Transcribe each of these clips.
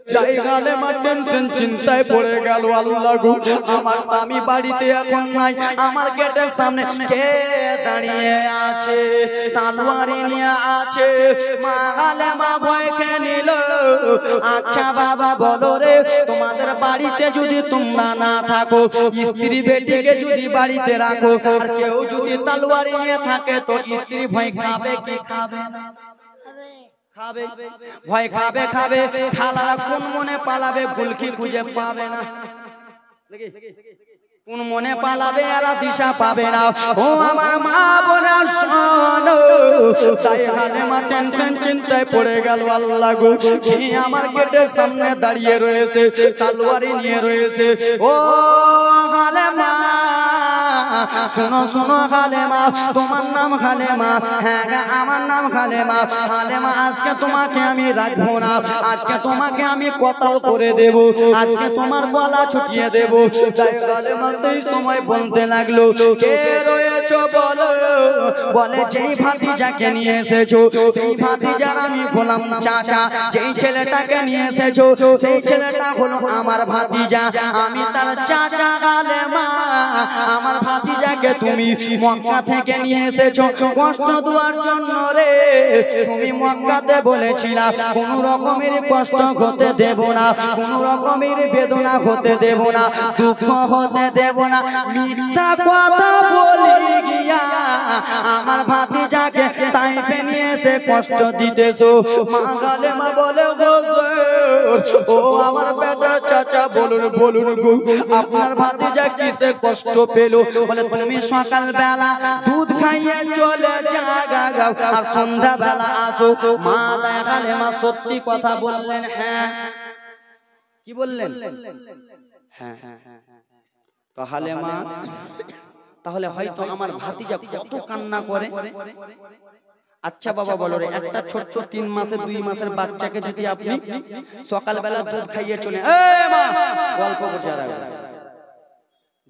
জায়গালে মা টেনশন চিন্তায় পড়ে গেল। আল্লাহ গো, আমার স্বামী বাড়িতে এখন নাই, আমার গেটের সামনে কে দাঁড়িয়ে আছে, তলোয়ারি নিয়ে আছে। মা গালে মা ভয় খেয়ে নিল। আচ্ছা বাবা বলো রে, তোমাদের বাড়িতে যদি তোমরা না থাকো, স্ত্রী বেটিকে যদি বাড়িতে রাখো, আর কেউ যদি তলোয়ারি নিয়ে থাকে, তো স্ত্রী ভয় খাবে কি খাবে না? খাবে, ভয় খাবে খাবে। খালারা কোন মনে পালাবে, গুলকি খুঁজে পাবে না। কোন মনে পালাবে, এরা দিশা পাবে না। ও আমার মা বোনা শোনো, তাই হালিমা টেনশন চিন্তায় পড়ে গেল। আল্লাহ গো, কি আমার গেটের সামনে দাঁড়িয়ে রয়েছে, তলোয়ারি নিয়ে রয়েছে। ও হালিমা শোনো শোনো হালিমা, তোমার নাম হালিমা? হ্যাঁ আমার নাম হালিমা। হালিমা আজকে তোমাকে আমি রাখবো না, আজকে তোমাকে আমি কতল করে দেব, আজকে তোমার গলা ছুটিয়ে দেব। হালিমা সেই সময় বলতে লাগলো, কে রয়েছো বলো? বলে যেই ভাতিজাকে নিয়ে এসেছো, সেই ভাতিজার আমি বললাম চাচা। যেই ছেলেটাকে নিয়ে এসেছো, সেই ছেলেটা হলো আমার ভাতিজা, আমি তার চাচা। হালিমা আমার ভাতিজাকে তুমি মক্কা থেকে নিয়ে এসেছো কষ্ট দেওয়ার জন্য রে। তুমি মক্কাতে বলেছিলা কোন রকমের কষ্ট হতে দেব না, কোন রকমের বেদনা হতে দেব না, দুঃখ হতে দেব না। মিথ্যা কথা বলি গিয়া আমার ভাতিজাকে তাইফে নিয়ে এসে কষ্ট দিতেছো। মা হালিমা বলে, ও আমার বেটার চাচা বলুন বলুন গো, আপনার ভাতিজা কিসে কষ্ট পেল? বলে তুমি সকাল বেলা দুধ খাইয়ে চলে যাও, আর সন্ধ্যা বেলা আসো। মা হালিমা সত্যি কথা বললেন। হ্যাঁ, কি বললেন? হ্যাঁ হ্যাঁ হ্যাঁ। তো হালিমা তাহলে হয়তো আমার ভাতিজা কত কান্না করে। আচ্ছা বাবা বলো রে, একটা ছোট্ট 3 মাসের 2 মাসের বাচ্চাকে যদি আপনি সকালবেলা দুধ খাইয়ে চলে, গল্প করছে,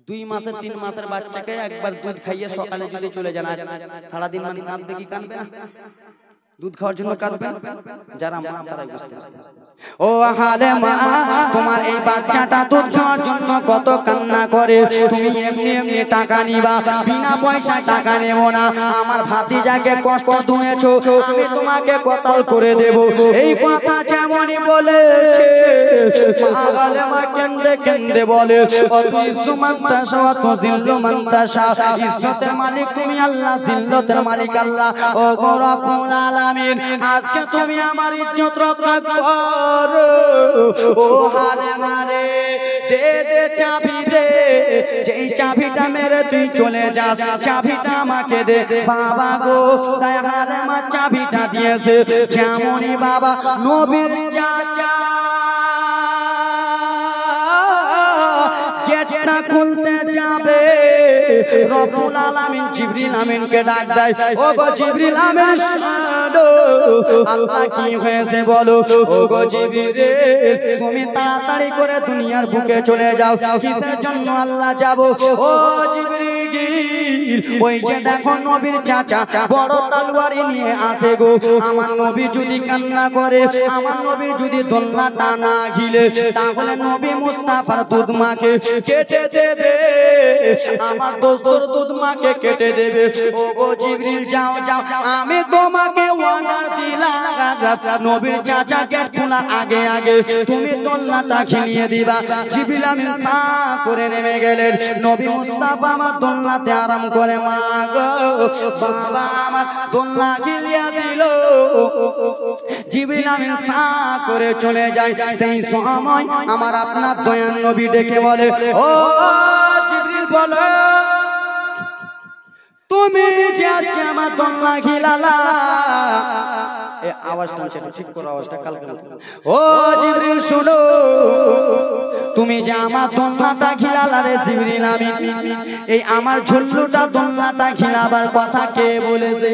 2 মাসের 3 মাসের বাচ্চাকে একবার দুধ খাইয়ে সকালে যদি চলে যান, সারাদিন মানে কাঁদবে কি কাঁদবে না? দুধ খাওয়ার জন্য কাঁদবে। যারা মা তারাই বুঝতে পারে। ও হালিমা, তোমার এই বাচ্চাটা দুধ খাওয়ার জন্য কত কান্না করে। তুমি এমনি এমনি টাকা নিবা, বিনা পয়সা টাকা নেব না। আমার ভাতিজাকে কষ্ট দিয়েছো, আমি তোমাকে কতল করে দেব। এই কথা যেমনই বলেছে, মা হালিমা কেন্দে কেন্দে বলে, ইজ্জতের মালিক তুমি আল্লাহ, জিল্লতের মালিক আল্লাহ। ও গো রব্বুল আলামিন, আজকে তুমি আমার ইজ্জত রক্ষা করো। ও হালিমা রে, দে দে চাবি দে, যেই চাবিটা মেরে তুই চলে যাস, চাবিটা আমাকে দে বাবা গো। তাই হালিমা চাবিটা দিয়েছে। যেমনই বাবা নবীর চাচা গেটটা খুলতে যাবে, রব্বুল আলামিন জিবরিল আমিনকে ডাক দেয়, ও গো জিবরিল আমিন শোনো, আল্লাহ কি হয়েছে বলো? ও গো জিবরিল, তুমি তাড়াতাড়ি করে দুনিয়ার বুকে চলে যাও। কিসের জন্য আল্লাহ যাব? ও জিবরিল, ওই যে দেখো নবীর চাচা বড় তলোয়ারি নিয়ে আসে গো। আমার নবী যদি কান্না করে, আমার নবীর যদি দোলনা টানা গিলে, তাহলে নবী মুস্তাফার দুধ মাকে কেটে দেবে, আমার দোস্তর দুধ মাকে কেটে দেবে। ও গো জিবরিল, যাও যাও, আমি তোমাকে অর্ডার দিলাম, নবীর চাচা গেট খোলার আগে আগে তুমি দোলনাটা খিলিয়ে দিবা। জিবরিল আমিন সা করে নেমে গেলেন। নবী মুস্তাফা আমার দোলনাতে আরাম করে। মা গো বাবা আমার দোলনা খিলিয়ে দিল। জিবরিল আমিন সা করে চলে যায়। সেই সময় আমার আপনার দয়ার নবী ডেকে বলে, ও জিবরিল বলো, তুমি যে আজকে আমার দোলনা খিলালা, এই আওয়াজটা ঠিক করো, আওয়াজটা কালকে। ও জিবরিল শুনো, তুমি যে আমার দোলনাটা খিলালা রে জিবরিল আমিন, এই আমার ঝুল্লুটা দোলনাটা খিলাবার কথা কে বলেছে?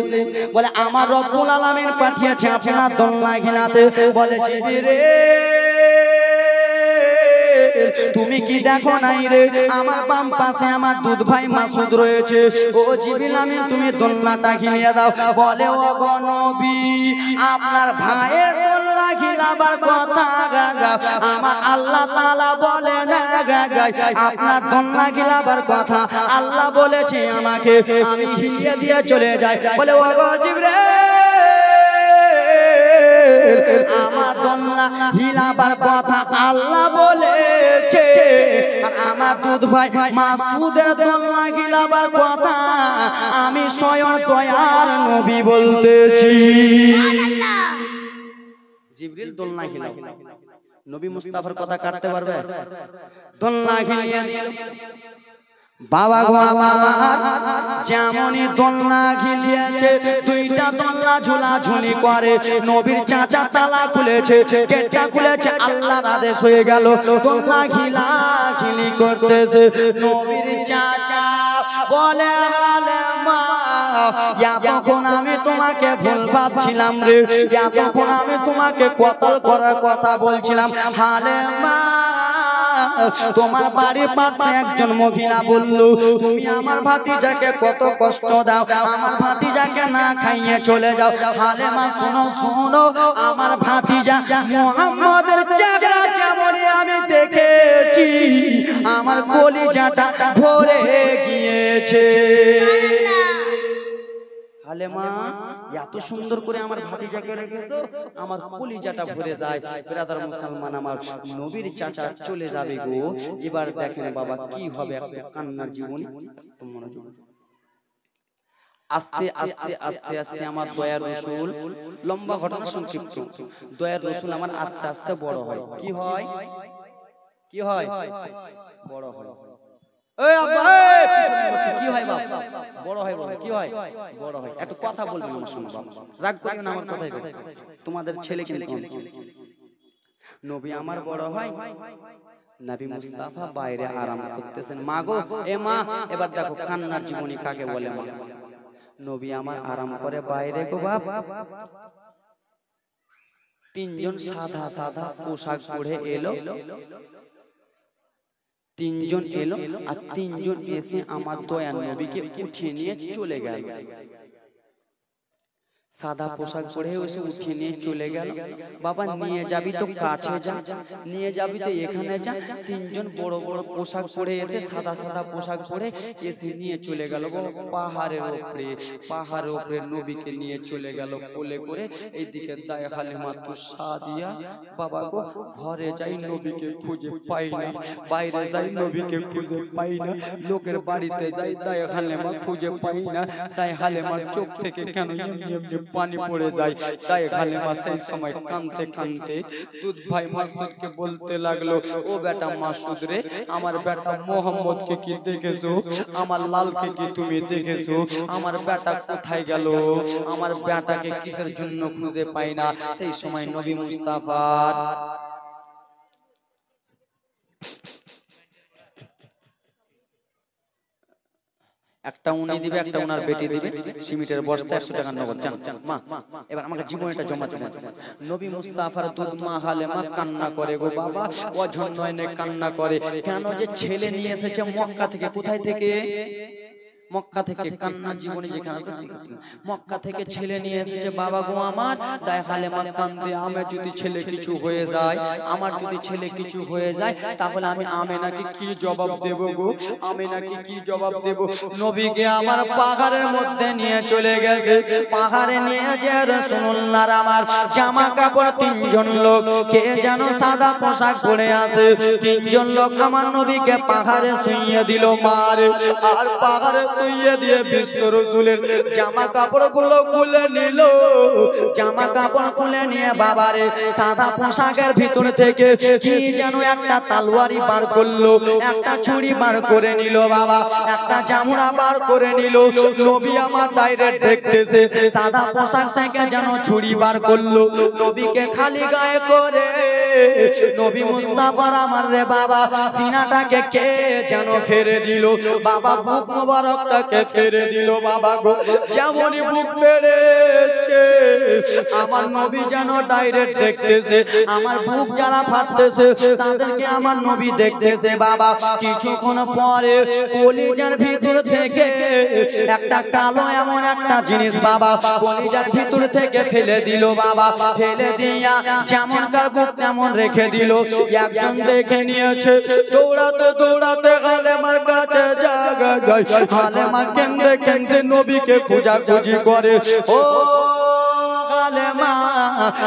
বলে আমার রব্বুল আলামিন পাঠিয়েছে আপনার দোলনা খিলাতে। বলে জিবরিল, তুমি কি দেখো নাই রে, আমার বাম পাশে আমার দুধ ভাই মাসুদ রয়েছে। ও জিবরিল আমিন, তুমি দোলনাটা খিলিয়ে দাও। বলে ও গো নবী, আপনার ভাইয়ের দোলনা দোলনা ঘিলাবার কথা আমার আল্লাহ তাআলা বলে না আপনার দোলনা ঘিলাবার কথা আল্লাহ বলেছে আমাকে, আমি হিলিয়ে দিয়ে চলে যাই। বলে ও গো জিবরাইল, আমার দোলনা হিলাবার কথা আল্লাহ বলেছে, আর আমার দুধ ভাই মাসুদের দোলনা হিলাবার কথা আমি স্বয়ং দয়ার নবী বলতেছি। জিবরিল দোলনা হিলাও, নবী মুস্তাফার কথা কাটতে পারবে? দোলনা হিলিয়ে দিল। বাবা গো আমার যেমনই দোলনা ঘিলিয়েছে, দুইটা দোলনা ঝুলাঝুলি করে, নবীর চাচা তালা খুলেছে, গেটটা খুলেছে, আল্লাহর আদেশ হয়ে গেল, দোলনা ঘিলাঘিলি করতেছে। নবীর চাচা বলে হালেমা, এতক্ষণ আমি তোমাকে ভুল ভাবছিলাম রে, এতক্ষণ আমি তোমাকে কতল করার কথা বলছিলাম। হালেমা, তোমার বাড়ির পাশে একজন মহিলা বলল তুমি আমার ভাতিজাকে কত কষ্ট দাও, আমার ভাতিজাকে না খাইয়ে চলে যাও। হালেমা শোনো শোনো, আমার ভাতিজা মুহাম্মদের চেহারা যেমন আমি দেখেছি, আমার কলিজাটা ভরে গিয়েছে। হালেমা, এত সুন্দর করে আমার ভাতিজাকে রেখেছো, আমার কলিজাটা ভরে যায়। ব্রাদার মুসলমান, আমার নবীর চাচা চলে যাবে গো। এবার দেখেন বাবা কি হবে, একটা কান্নার জীবন। আস্তে আস্তে আস্তে আস্তে আমার দয়ার রাসূল, লম্বা ঘটনা সংক্ষিপ্ত, দয়ার রাসূল আমার আস্তে আস্তে বড় হয়। কি হয়? কি হয়? বড় হয়। কি হয় বাবা? বড় হয়। কি হয়? বড় হয়। একটু কথা বলবেন আমার সঙ্গে বাবা, রাগ করবেন আমার কথাই। তোমাদের ছেলে কিন্তু নবী আমার বড় হয়, নবী মুস্তাফা বাইরে আরাম করতেছেন। মা গো, এ মা, এবার দেখো কান্নার জীবনী কাকে বলে। মা, নবী আমার আরাম করে বাইরে গো বাপ। তিনজন সাদা সাদা পোশাক পরে এলো, তিনজন এলো, আর তিনজন এসে আমার দয়ার নবীকে উঠিয়ে নিয়ে চলে গেল। সাদা পোশাক পরে এসে উঠিয়ে নিয়ে চলে গেল। বাবা, নিয়ে যাবি তো কাছে যা, নিয়ে যাবি তো এখানে যা। তিনজন বড় বড় পোশাক পরে এসে সাদা সাদা পোশাক পরে এসে নিয়ে চলে গেল পাহাড়ের উপরে। পাহাড়ের উপরে নবীকে নিয়ে চলে গেল কোলে করে। এইদিকে দায় হালিমা তু সাদিয়া, বাবা গো, ঘরে যাই নবীকে খুঁজে পাই না, বাইরে যাই নবীকে খুঁজে পাই না, লোকের বাড়িতে যাই দায় হালিমা খুঁজে পাই না। দায় হালিমার চোখ থেকে কেন এমনি এমনি পানি পড়ে যায়। তাই হালিমা সেই সময় কাঁদতে কাঁদতে দুধ ভাই মাসুদকে বলতে লাগলো, ও বেটা মাসুদ রে, আমার বেটা মোহাম্মদকে কি দেখেছো? আমার লালকে কি তুমি দেখেছো? আমার বেটা কোথায় গেল? আমার বেটাকে কিসের জন্য খুঁজে পাই না? সেই সময় নবী মুস্তাফার একটা উনি দিবে, একটা উনার বেটি দিবে, সিমেন্টের বস্তা 100 টাকা নগদ। জান মা, এবার আমাকে জীবনটা জমা দিন। নবী মুস্তাফার দুধ মা হালেমা কান্না করে গো বাবা, অঝন্যনে কান্না করে। কেন যে ছেলে নিয়ে এসেছে মক্কা থেকে। কোথায় থেকে? মক্কা থেকে। কান্নার জীবনে যেখানে মক্কা থেকে ছেলে নিয়ে এসেছে বাবা গো আমার। তাই হালেমা কান্দে, আমি যদি ছেলে কিছু হয়ে যায়, আমার যদি ছেলে কিছু হয়ে যায়, তাহলে আমি আমেনাকে কি জবাব দেব গো? আমেনাকে কি জবাব দেব? নবীকে আমার পাহাড়ের মধ্যে নিয়ে চলে গেছে। পাহাড়ে নিয়ে যে রাসূলুল্লাহর আমার জামা কাপড়, তিনজন লোক কে যেন সাদা পোশাক পরে আছে, তিনজন লোক আমার নবীকে পাহাড়ে শুইয়ে দিল মারে। আর পাহাড়ে শুইয়ে দিয়ে বিশ্ব রাসূলের জামা কাপড় গুলো খুলে নিল। জামা কাপড় খুলে নিয়ে বাবারে সাদা পোশাকের ভিতর থেকে কি যেন একটা তলোয়ারি বার করলো, একটা ছুরি বার করে নিল বাবা, একটা জামুরা বার করে নিল। নবী আমার ডাইরেক্ট দেখতেছে, সাদা পোশাক থেকে যেন ছুরি বার করলো, নবীকে খালি গায়ে করে নবী মুস্তাফার আমার রে বাবা সিনাটাকে কে যেন ফেরে দিল। বাবা বুক মোবারক আওয়াজটাকে ফেরে দিল বাবা গো। যেমনই বুক বেড়েছে আমার নবী যেন ডাইরেক্ট দেখতেছে, আমার বুক যারা ফাটতেছে তাদেরকে আমার নবী দেখতেছে বাবা। কিছুক্ষণ পরে কলিজার ভিতর থেকে একটা কালো এমন একটা জিনিস বাবা কলিজার ভিতর থেকে ফেলে দিল বাবা। ফেলে দিয়া যেমনকার বুক তেমন রেখে দিল। একজন দেখে নিয়েছে, দৌড়াতে দৌড়াতে হালেমার কাছে জায়গা যায়। হালেমা কেন্দে কেন্দে নবীকে খোঁজাখুঁজি করে। ও হালেমা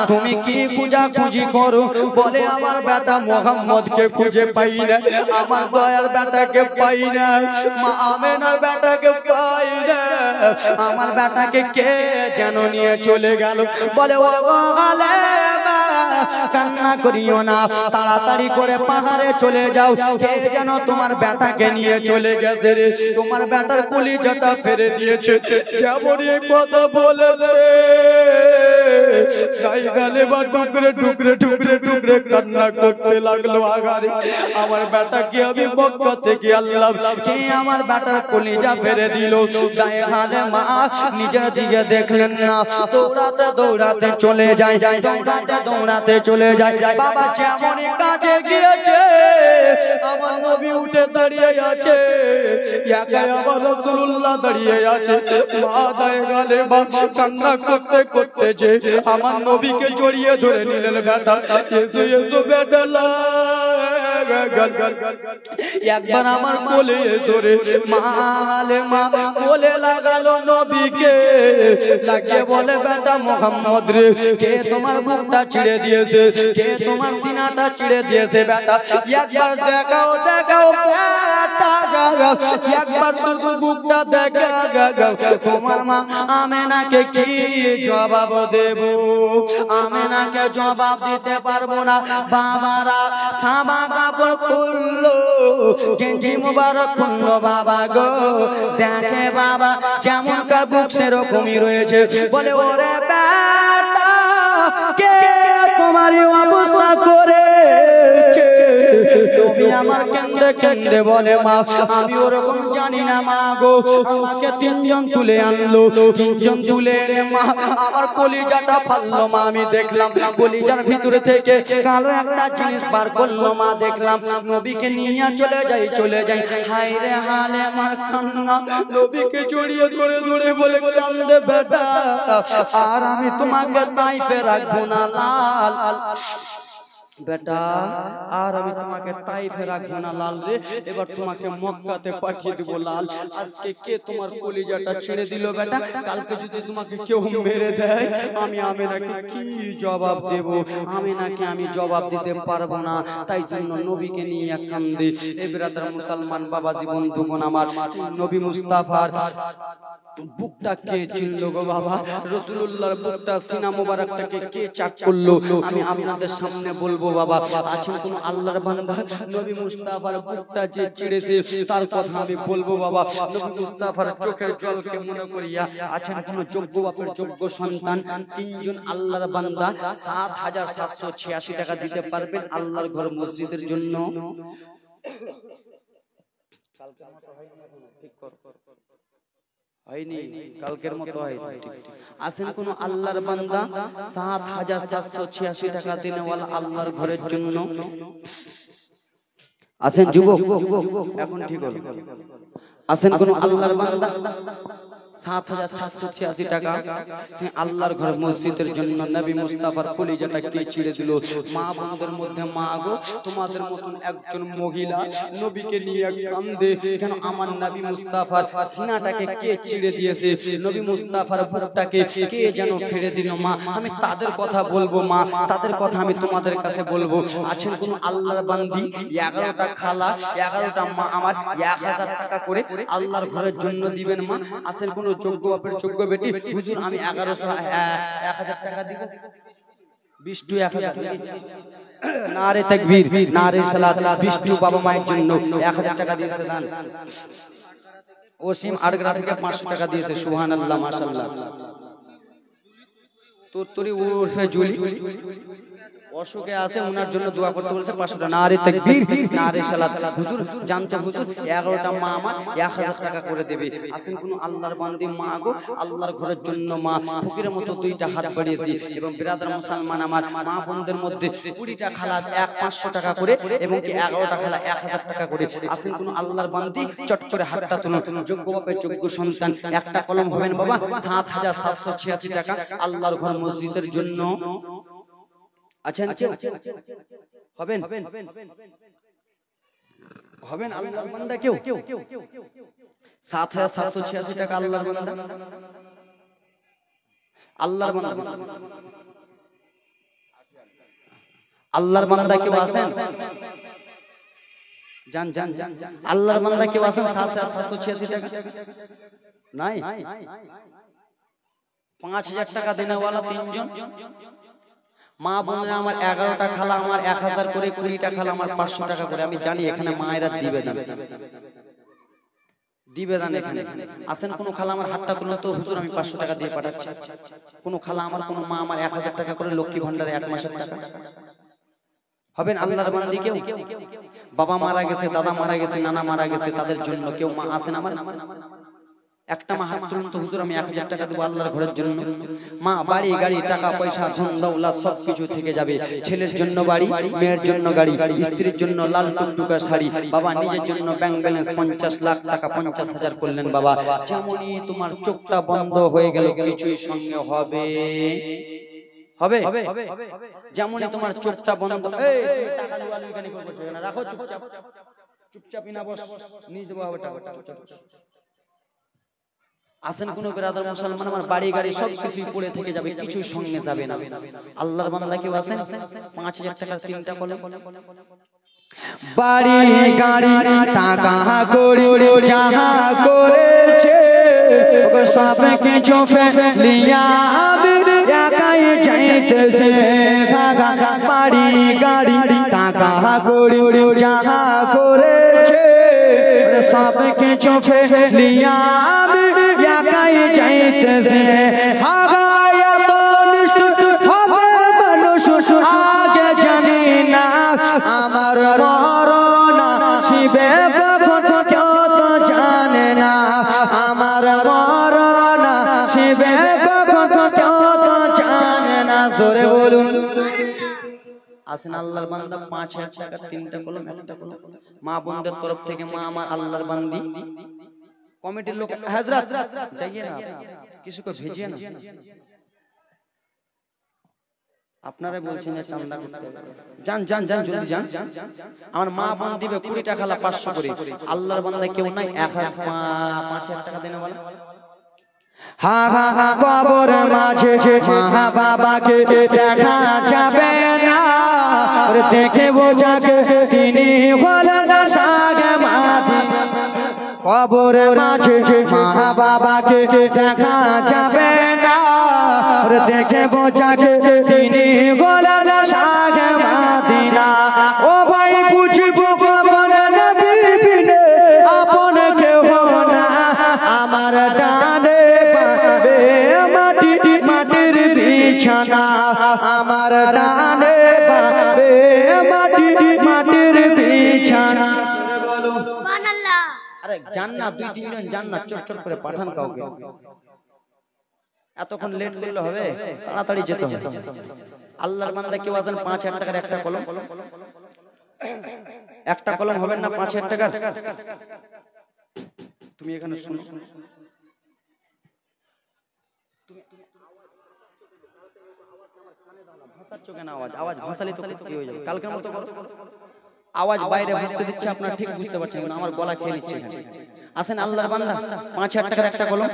তুমি কি খোঁজাখুঁজি করো? বলে আমার বেটা মোহাম্মদকে খুঁজে পাই না, আমার দয়ার বেটাকে পাই না, মা আমেনার বেটাকে পাই না, আমার বেটাকে কে যেন নিয়ে চলে গেল। বলে ও হালেমা কান্না করিও না, তাড়াতাড়ি করে পাহাড়ে চলে যাও, কে যেন তোমার বেটাকে নিয়ে চলে গেছে রে, তোমার বেটার কলিজাটা ফেরে দিয়েছে। যেমনই কথা বলেছে গায়ে গালে বা টুকরে টুকরে টুকরে টুকরে কান্না করতে লাগলো। আগারে আমার বেটাকে আমি মক্কা থেকে আনলাম, কে আমার বেটার কলিজা ফেরে দিল। গায়ে হালে মা নিজের দিকে দেখলেন না, দৌড়াতে দৌড়াতে চলে যায়, দৌড়াতে দৌড়াতে চলে যায়। বাবা যেমনই কাছে গিয়েছে আমার নবী উঠে দাঁড়িয়ে আছে, একাই আমার রাসূলুল্লাহ দাঁড়িয়ে আছে। মা গায়ে গালে বা কান্না করতে করতে যে আমার নবীকে জড়িয়ে ধরে নিলেন। বেটা এসো এসো বেটা একবার আমার কোলে এসো রে। মা কোলে লাগালো নবীকে, লাগিয়ে বলে বেটা মোহাম্মদ রে, কে তোমার বুকটা ছিঁড়ে দিয়েছে, কে তোমার সিনাটা ছিঁড়ে দিয়েছে? বেটা একবার দেখাও দেখাও বেটা, একবার শুধু বুকটা দেখাও। তোমার মা আমেনাকে কি জবাব দেব? আমেনাকে জবাব দিতে পারবো না। বাবারা সাবা কাপড় খুললো, গেঞ্জি মুবারক খুললো বাবা গো। দেখে বাবা যেমনকার বুক সেরকমই রয়েছে। বলে ওরে বেটা কে তোমারই অবস্থা করেছে? তুমি আমার কেন্দ্রে কেন্দ্রে বলে মা আমি ওরকম জানি না মা গো। আমাকে তিনজন তুলে আনলো, তিনজন তুলে এনে মা আমার কলিজাটা ফাললো মা। আমি দেখলাম কলিজার ভিতরে থেকে কালো একটা জিনিস বার করলো মা। দেখলাম নবীকে নিয়ে চলে যাই চলে যাই। হায় রে হালে আমার কান্না, নবীকে জড়িয়ে ধরে ধরে বলে কান্দে বেটা আর আমি তোমাকে তাইফে রাখবো না লাল বেটা, আর আমি তোমাকে তাইফে রাখবো না লাল রে, এবার তোমাকে মক্কাতে পাঠিয়ে দেবো লাল। আজকে কে তোমার কলিজাটা ছেড়ে দিল বেটা? কালকে যদি তোমাকে কেউ মেরে দেয় আমি আমেনাকে কি জবাব দেব? আমেনাকে আমি জবাব দিতে পারবো না। তাই জন্য নবীকে নিয়ে কান্দে। এ ব্রাদার মুসলমান বাবাজি বন্ধুগণ আমার, নবী মুস্তাফার বুকটা কে চিনলো গো বাবা? রাসূলুল্লাহর বুকটা সিনা মোবারকটাকে কে চাক করলো? আমি আপনাদের সামনে বলবো বাবা। আছেন কোন আল্লাহর বান্দা নবী মুস্তাফার বুকটা যে চিড়েছে তার কথা আমি বলবো বাবা। নবী মুস্তাফার চোখের জলকে মনে করিয়া আছেন কোন যোগ্য বাপের যোগ্য সন্তান তিনজন আল্লাহর বান্দা ৭৭৮৬ টাকা দিতে পারবেন আল্লাহর ঘর মসজিদের জন্য? কালকের মতো হয়নি, ঠিক কর হয়নি, কালকের মতো হয়নি। আসেন কোন আল্লাহর বান্দা ৭৭৮৬ টাকা দিনেওয়ালা আল্লাহর ঘরের জন্য? আসেন যুবক, এখন ঠিক হলো। আসেন কোন আল্লাহর বান্দা ৭৭৮৬ টাকা সে আল্লাহর ঘর মসজিদের জন্য নবী মুস্তাফার কলিজাটা কে ছিঁড়ে দিল? মা বোনদের মধ্যে মা গো তোমাদের মতন একজন মহিলা নবীকে নিয়ে কান্দে কেন আমার নবী মুস্তাফার সিনাটাকে কে ছিঁড়ে দিয়েছে? নবী মুস্তাফার বুকটাকে কে যেন ফেরে দিল মা। আমি তাদের কথা বলবো মা, তাদের কথা আমি তোমাদের কাছে বলবো। আছেন কোন আল্লাহর বান্দি 11টা খালা 11টা মা আমার 1000 টাকা করে আল্লাহর ঘরের জন্য দিবেন মা? আছেন কোন যোগ্য বাপের যোগ্য বেটি হুজুর আমি 1000 টাকা দিব? 20 1000 নারে তাকবীর নারে সালাত 20 বাবা মায়ের জন্য 1000 টাকা দিয়েছে দান। ওসিম আড়গ্রা থেকে 500 টাকা দিয়েছে সুবহানাল্লাহ মাশাআল্লাহ। তোরতরি উরফে জুলি অসুখে আছে ওনার জন্য দোয়া করতে বলেছে 500 টাকা। নারে তাকবীর, নারে সালাত। হুজুর জানতে হুজুর 11টা মা আমার 1000 টাকা করে দেবে। আসেন কোন আল্লাহর বান্দি মা গো, আল্লাহর ঘরের জন্য মা ফকিরের মতো দুইটা হাত বাড়িয়েছি এবং বিরাদর মুসলমান আমার মা বোনদের মধ্যে 20টা খালা 500 টাকা করে এবং কি 11টা খালা 1000 টাকা করে। আসেন কোন আল্লাহর বান্দি চট করে হাতটা তুলুন। যোগ্য বাপের যোগ্য সন্তান একটা কলম হবেন বাবা 7786 টাকা আল্লাহর ঘর মসজিদের জন্য। আছেন কেউ? হবেন হবেন আল্লাহর বান্দা কেউ? 7786 টাকা আল্লাহর বান্দা, আল্লাহর বান্দা, আল্লাহর বান্দা কেউ আছেন? জান জান আল্লাহর বান্দা কেউ আছেন 7786 টাকা? নাই। 5000 টাকা দেনেওয়ালা 3 জন মা বোনেরা আমার 11টা খালা আমার 1000 করে, 20টা খালা আমার 500 টাকা করে। আমি জানি এখানে মায়েরা দিবে দান, দিবে দান এখানে। আসেন কোন খালা আমার হাতটা তুলুন তো, হুজুর আমি 500 টাকা দিয়ে পাঠাচ্ছি। কোন খালা আমার, কোন মা আমার 1000 টাকা করে লক্ষ্মী ভান্ডারে 1 মাসের টাকা হবেন আল্লাহর বান্দি কেউ? বাবা মারা গেছে, দাদা মারা গেছে, নানা মারা গেছে, তাদের জন্য কেউ মা আছেন আমার? একটা মা হাত তুলুন তো, হুজুর আমি 1000 টাকা দেব আল্লাহর ঘরের জন্য। মা বাড়ি গাড়ি টাকা পয়সা ধন দৌলত সবকিছু থেকে যাবে। ছেলের জন্য বাড়ি, মেয়ের জন্য গাড়ি, স্ত্রীর জন্য লাল টুকটুকা শাড়ি, বাবা নিজের জন্য ব্যাংক ব্যালেন্স 50 লাখ টাকা 50,000 করলেন বাবা। যেমনই তোমার চোখটা বন্ধ হয়ে গেল কিছুই সঙ্গে হবে হবে যেমনই তোমার চোখটা বন্ধ। এই টাকা লুয়ালুই কেন করছো না? রাখো চুপচাপ, চুপচাপ না বস, নিয়ে দেবো হবে টাকা। আসেন কোন বিরাদর মুসলমান আমার বাড়ি গাড়ি সব কিছুই পড়ে থেকে যাবে, কিছুই সঙ্গে যাবে না। আল্লাহর বান্দা কেউ আছেন? 5000 টাকার 3টা কলম। বাড়ি গাড়ি টাকা কড়ি যাহা করেছে সব কিছু ফেলিয়া আমি একাই যাইতেছে ভাগা। বাড়ি গাড়ি টাকা কড়ি যাহা করেছে সব কিছু ফেলিয়া আমি একাই যাইতেছে ভাগা। এত নিষ্ঠুর হবে মানুষ আগে জানি না, আমার মরণ শিবে কখন কেউ তো জানে না, আমার মরণ শিবে কখন কেউ তো জানে না। জোরে বলুন। আসেন আল্লাহর বান্দা 5000 টাকা 3টা কলম 1টা কলম। মা বোনদের তরফ থেকে মা আমার আল্লাহর বান্দি কমিটির লোক হযরত যাইয়ে না, কিছু को भेजिए না। আপনারা বলছেন যে চাঁদা করতে যান যান যান জলদি যান। আমার মা বোন দিবে 20 টাকা খালা 500 করে। আল্লাহর বান্দা কেউ নাই 5000 টাকা দেনে বলে। হা হা হা কবর মাঝে মা বাবাকে দেখা যাবে না, দেখে বোঝাকে তিনি হলেন সাগে মাদি। কবর মাঝে মা বাবাকে দেখা যাবে না, দেখে বোঝাকে তিনি হলেন সাগে মাদিনা। ও ভাই বুঝবো কবর নবী বিনে আপন কেহ না, আমার ডানে পাবে মাটি মাটির বিছানা, আমার ডানে পাবে মাটি মাটির বিছানা। সুবহানাল্লাহ। আরে জান্নাত 2-3 জন জান্নাত চট চট করে পাঠান কাউকে। এতক্ষণ লেট করলে হবে? তাড়াতাড়ি যেতে হবে। আল্লাহর বান্দা কেউ আছেন 5000 টাকার 1টা কলম? 1টা কলম হবেন না 5000 টাকার? তুমি এখানে শুনো, আওয়াজ ভাসালি তো কি হয়ে যাবে, কালকের মতো করো। আওয়াজ বাইরে ভাসতে দিচ্ছে, আপনারা ঠিক বুঝতে পারছেন না, আমার গলা খেয়ে নিচ্ছে এখানে। আসেন আল্লাহর বান্দা 5000 টাকার 1টা কলম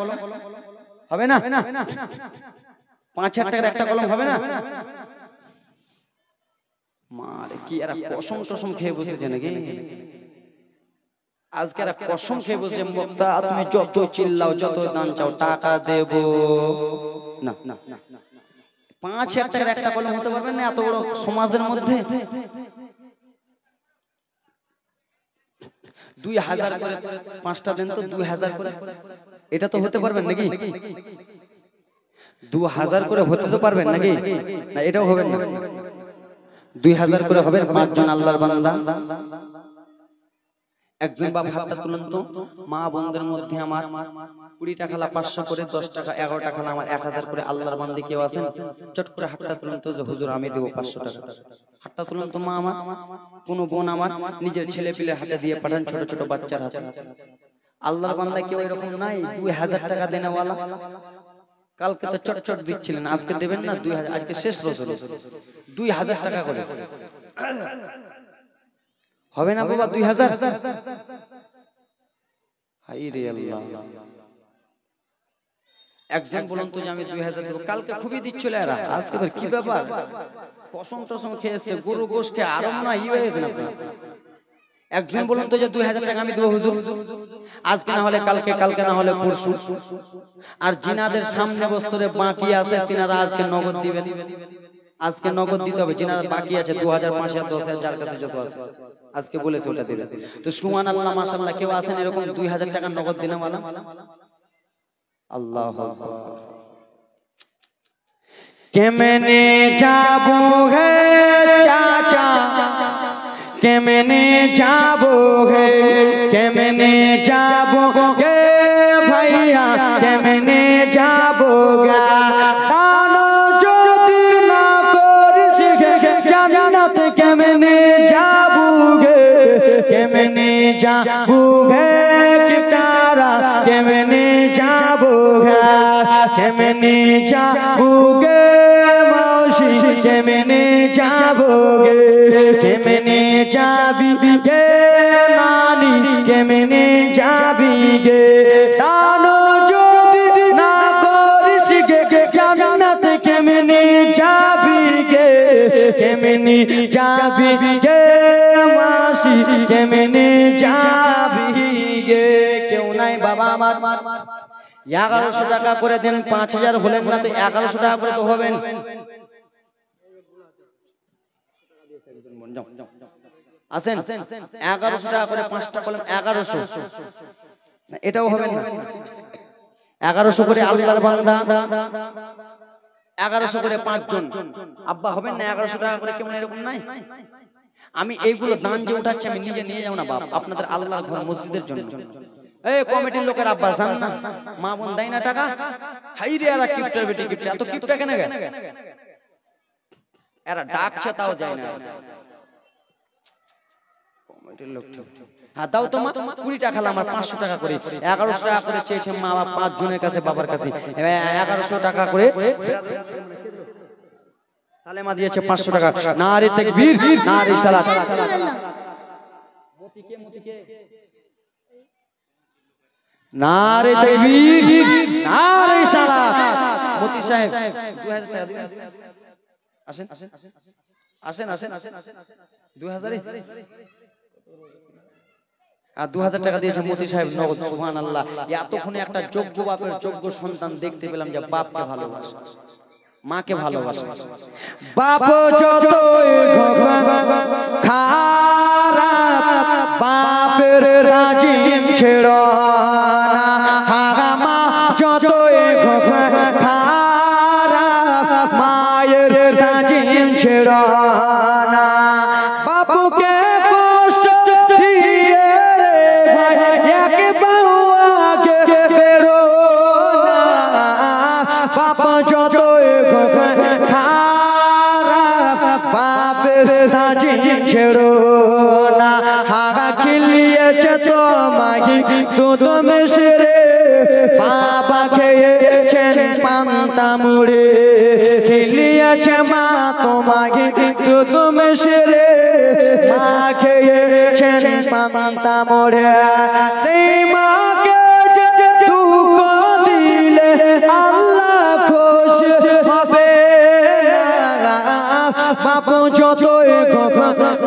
হবে না? 5000 টাকার 1টা কলম হবে না? মারে কি এরা কসম টসম খেয়ে বসেছে নাকি? আজকে এরা কসম খেয়ে বসে মুক্তা তুমি যত চিল্লাও যত দান চাও টাকা দেব না। 5000 টাকার 1টা কলম হতে পারবেন না এত বড় সমাজের মধ্যে? 2000 করে 5টা দেন তো, 2000 করে। এটা তো হতে পারবেন নাকি? 2000 করে হতে তো পারবেন নাকি? না এটাও হবে না। 2000 করে হবে 5 জন আল্লাহর বান্দা। একজন বাপ হাতটা তুলুন তো। মা বোনদের মধ্যে আমার 20 টাকা 500 করে, 10 টাকা 11 টাকা আমার 1000 করে আল্লাহর বান্দা কেউ আছেন? চট করে হাতটা তুলুন তো যে হুজুর আমি দেব 500 টাকা। হাতটা তুলুন তো মা আমার। কোন বোন আমার নিজের ছেলে পিলের হাতে দিয়ে পাঠান, ছোট ছোট বাচ্চার হাতে। আল্লাহর বান্দা কেউ এরকম নাই 2000 টাকা দেনেওয়ালা? কালকে তো চট চট দিচ্ছিলেন, আজকে দেবেন না 2000? আজকে শেষ রসুল 2000 টাকা করে হবে না বাবা? 2000 হাই রে আল্লাহ। একজন বলুন তো যে আমি 2000 দেব। কালকে খুবই দিচ্ছিল এরা, আজকে কি ব্যাপার? কসম টসম খেয়েছে, গরু গোশকে আরাম না ই হয়েছে না। একজন বলুন তো যে 2000 টাকা আমি দেব হুজুর, আজকে না হলে কালকে, কালকে না হলে পরশু। আর জিনাদের সামনে বছরে বাকি আছে তিনারা আজকে নগদ দিবেন। আজকে নগদ দিতে হবে। জিনারা বাকি আছে 2000 5000 10000 যার কাছে যত আছে আজকে বলেছে ওটা দিবেন। তো সুবহানাল্লাহ মাশাআল্লাহ কেউ আছেন এরকম 2000 টাকা নগদ দিনেওয়ালা? আল্লাহু আকবার। কেমনে যাবো হে চাচা, কেমনে যাবো হে, কেমনে যাবো গে ভাইয়া, কেমনে যাবো গা? দানো যদি না করিস জান্নাত কেমনে যাবো গে, কেমনে যাবো গে কিটারা, কেমনে যাবো গা, কেমনে যাবো গে মাউসি, কেমনে যাবো গে, কেমনে যাবি গে নানি, কেমনে যাবি গে? দানো যদি না করিস গে জান্নাত কেমনে যাবি গে, কেমনে যাবি গে মাসি, কেমনে যাবি গে? কেউ নাই বাবা আমার? 1100 টাকা করে দেন, 5000 হলেন না তো 1100 টাকা করে তো হবেন। আসেন 1100 টাকা করে 5টা কলম 1100, এটাও হবে না। 1100 করে আল্লাহর বান্দা, 1100 করে 5 জন আব্বা হবেন না? 1100 টাকা করে কেমন এরকম নাই? আমি এইগুলো দান যে উঠাচ্ছি আমি নিজে নিয়ে যাব না বাপ, আপনাদের আল্লাহর ঘর মসজিদের জন্য। এই কমিটির লোকের আব্বা জান না মা বোন দেয় না টাকা? হাই রে এরা কিপটার বেটি কিপটা, এত কিপটা কেন গে? এরা ডাকছে তাও যায় না কমিটির লোক। হ্যাঁ দাও তো মা 20 টাকা আমার 500 টাকা করে, 1100 টাকা করে চেয়েছে মা বাবা 5 জনের কাছে, বাবার কাছে 1100 টাকা করে সালেমা দিয়েছে 500 টাকা। নারে তাকবীর, নারে সালাত। মতিকে মতিকে নারে তাকবীর, নারে সালাত। মতি সাহেব 2000 টাকা দিবেন? আসেন আসেন আসেন আসেন আসেন 2000 আর 2000 টাকা দিয়েছে মতি সাহেব নগদ। সুবহানাল্লাহ। এতক্ষণে একটা যোগ্য বাপের যোগ্য সন্তান দেখতে পেলাম যে বাপকে ভালোবাসে, মাকে ভালোবাসে। বাপ যতই খারাপ বাপের রাজিম ছেড়ো না, হারা মা যতই খারাপ মায়ের রাজিম ছেড়ো না। বাপুকে কষ্ট দিয়ে ভাই এক বাউয়াকে বেরো না, বাপ যতই খারাপ বাপের রাজিম ছেড়ো না। হাগা খিলিয়েছে তোমাকে দুধ মিশরে, বাবা খেয়েছেন পান্তা মুড়ে, খিলিয়েছে মা তোমাকে দুধ মিশরে, মা খেয়েছেন পান্তা মুড়ে। সেই মাকে দুঃখ দিলে আল্লাহ খুশি হবে না, বাপ যতই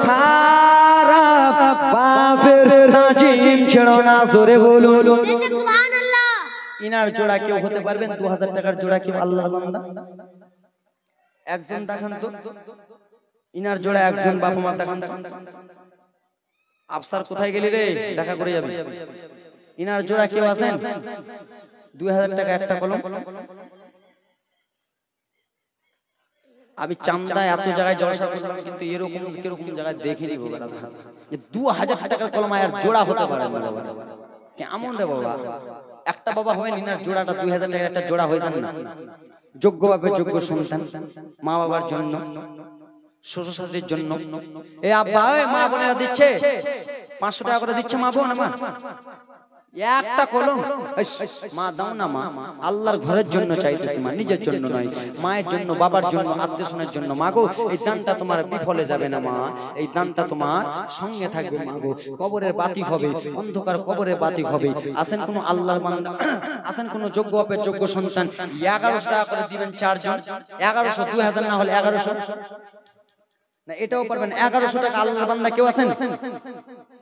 খারাপ বাপের রাজিম ছেড়ো না। জোরে বলুন সুবহানাল্লাহ। ইনার জোড়া কেউ হতে পারবেন? 2000 টাকার জোড়া কেউ আল্লাহর বান্দা? একজন দেখান তো ইনার জোড়া, একজন বাপ মা দেখান তো। আফসার কোথায় গেলি রে? দেখা করে যাবে। ইনার জোড়া কেউ আছেন? 2000 টাকা একটা কলম। আমি চান্দায় এত জায়গায় জলসা করলাম কিন্তু এরকম কিরকম জায়গায় দেখিনি বাবা, যে 2000 টাকার কলমা আর জোড়া হতে পারে না বাবা। কেমন রে বাবা, একটা বাবা হবে নিনার জোড়াটা 2000 টাকার একটা জোড়া হয়ে যান না। যোগ্য বাপের যোগ্য সন্তান, মা বাবার জন্য, শ্বশুর শাশুড়ির জন্য। এ আব্বা মা বোনেরা দিচ্ছে 500 টাকা করে দিচ্ছে মা বোন আমার, একটা কলম মা দাও না মা, আল্লাহর ঘরের জন্য চাইতেছি মা, নিজের জন্য নয়, মায়ের জন্য, বাবার জন্য, আত্মীয় স্বজনের জন্য। মা গো এই দানটা তোমার বিফলে যাবে না মা, এই দানটা তোমার সঙ্গে থাকবে মা গো, কবরের বাতি হবে, অন্ধকার কবরের বাতি হবে। আসেন কোন আল্লাহর বান্দা, আসেন কোন যোগ্য বাপের যোগ্য সন্তান, 1100 টাকা করে দিবেন 4 জন, 1100, 2000 না হলে 1100 না, এটাও পারবেন। 1100 টাকা আল্লাহর বান্দা কেউ আছেন?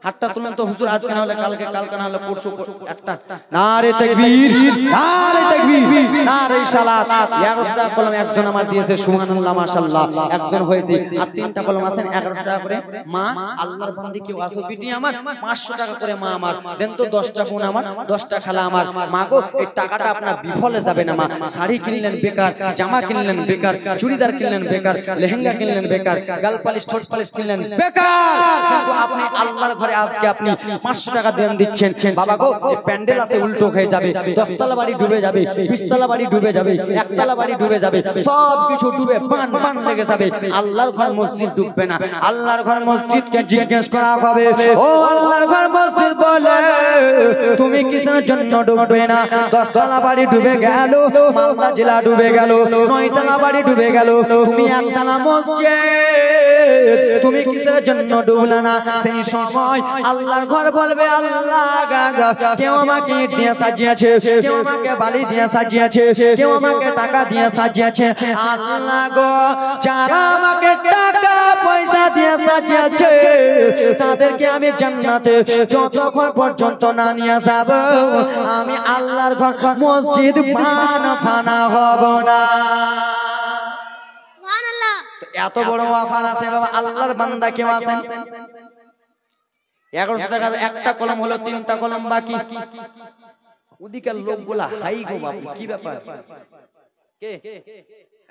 হাতটা তুলেন তো হুজুর, আজকে না হলে কালকে, কালকে না হলে পরশু একটা। নারে তাকবীর, নারে তাকবীর, নারে সালাত। 1100 টাকা কলম একজন আমার দিয়েছে, সুবহানাল্লাহ মাশাআল্লাহ, একজন হয়েছে। আর 3টা কলম আছেন 1100 টাকা করে। মা আল্লাহর বান্দি কেউ আসো বিটি আমার, 500 টাকা করে মা আমার দেন তো, 10টা বোন আমার, 10টা খালা আমার। মা গো এই টাকাটা আপনার বিফলে যাবে না মা, শাড়ি কিনলেন বেকার, জামা কিনলেন বেকার, চুড়িদার কিনলেন বেকার, লেহেঙ্গা কিনলেন বেকার, গাল পালিশ ঠোঁট পালিশ কিনলেন বেকার, কিন্তু আপনি আল্লাহর ঘরে আজকে আপনি 500 টাকা দেন দিচ্ছেন। বাবা গো এই প্যান্ডেল আছে উল্টো হয়ে যাবে, 10 তলা বাড়ি ডুবে যাবে, 20 তলা বাড়ি ডুবে যাবে, 1 তলা বাড়ি ডুবে যাবে, সব কিছু ডুবে পান পান লেগে যাবে, আল্লাহর ঘর মসজিদ ডুববে না। আল্লাহর ঘর মসজিদকে জিজ্ঞেস করা হবে, ও আল্লাহর ঘর মসজিদ বলে তুমি কিসের জন্য ডুববে না? 10 তলা বাড়ি ডুবে গেল, মালদা জেলা ডুবে গেল, 9 তলা বাড়ি ডুবে গেল, তুমি 1 তলা মসজিদ তুমি কিসের জন্য ডুবলা না? সেই সময় আল্লাহর ঘর বলবে, আল্লাহ কেউ আমাকে ইট দিয়ে সাজিয়েছে, কেউ আমাকে বালি দিয়ে সাজিয়েছে, কেউ আমাকে টাকা দিয়ে সাজিয়েছে। আল্লাহ গো যারা আমাকে টাকা পয়সা দিয়ে সাজিয়েছে তাদেরকে আমি জান্নাতে যতক্ষণ পর্যন্ত না নিয়ে যাব আমি আল্লাহর ঘর মসজিদ ফানা হব না। এত বড় অফার আছে বাবা, আল্লাহর বান্দা কেউ আছেন? 1100 টাকার একটা কলম হলো, 3টা কলম বাকি। ওদিকের লোকগুলা হাই গো বাপু, কি ব্যাপার? কে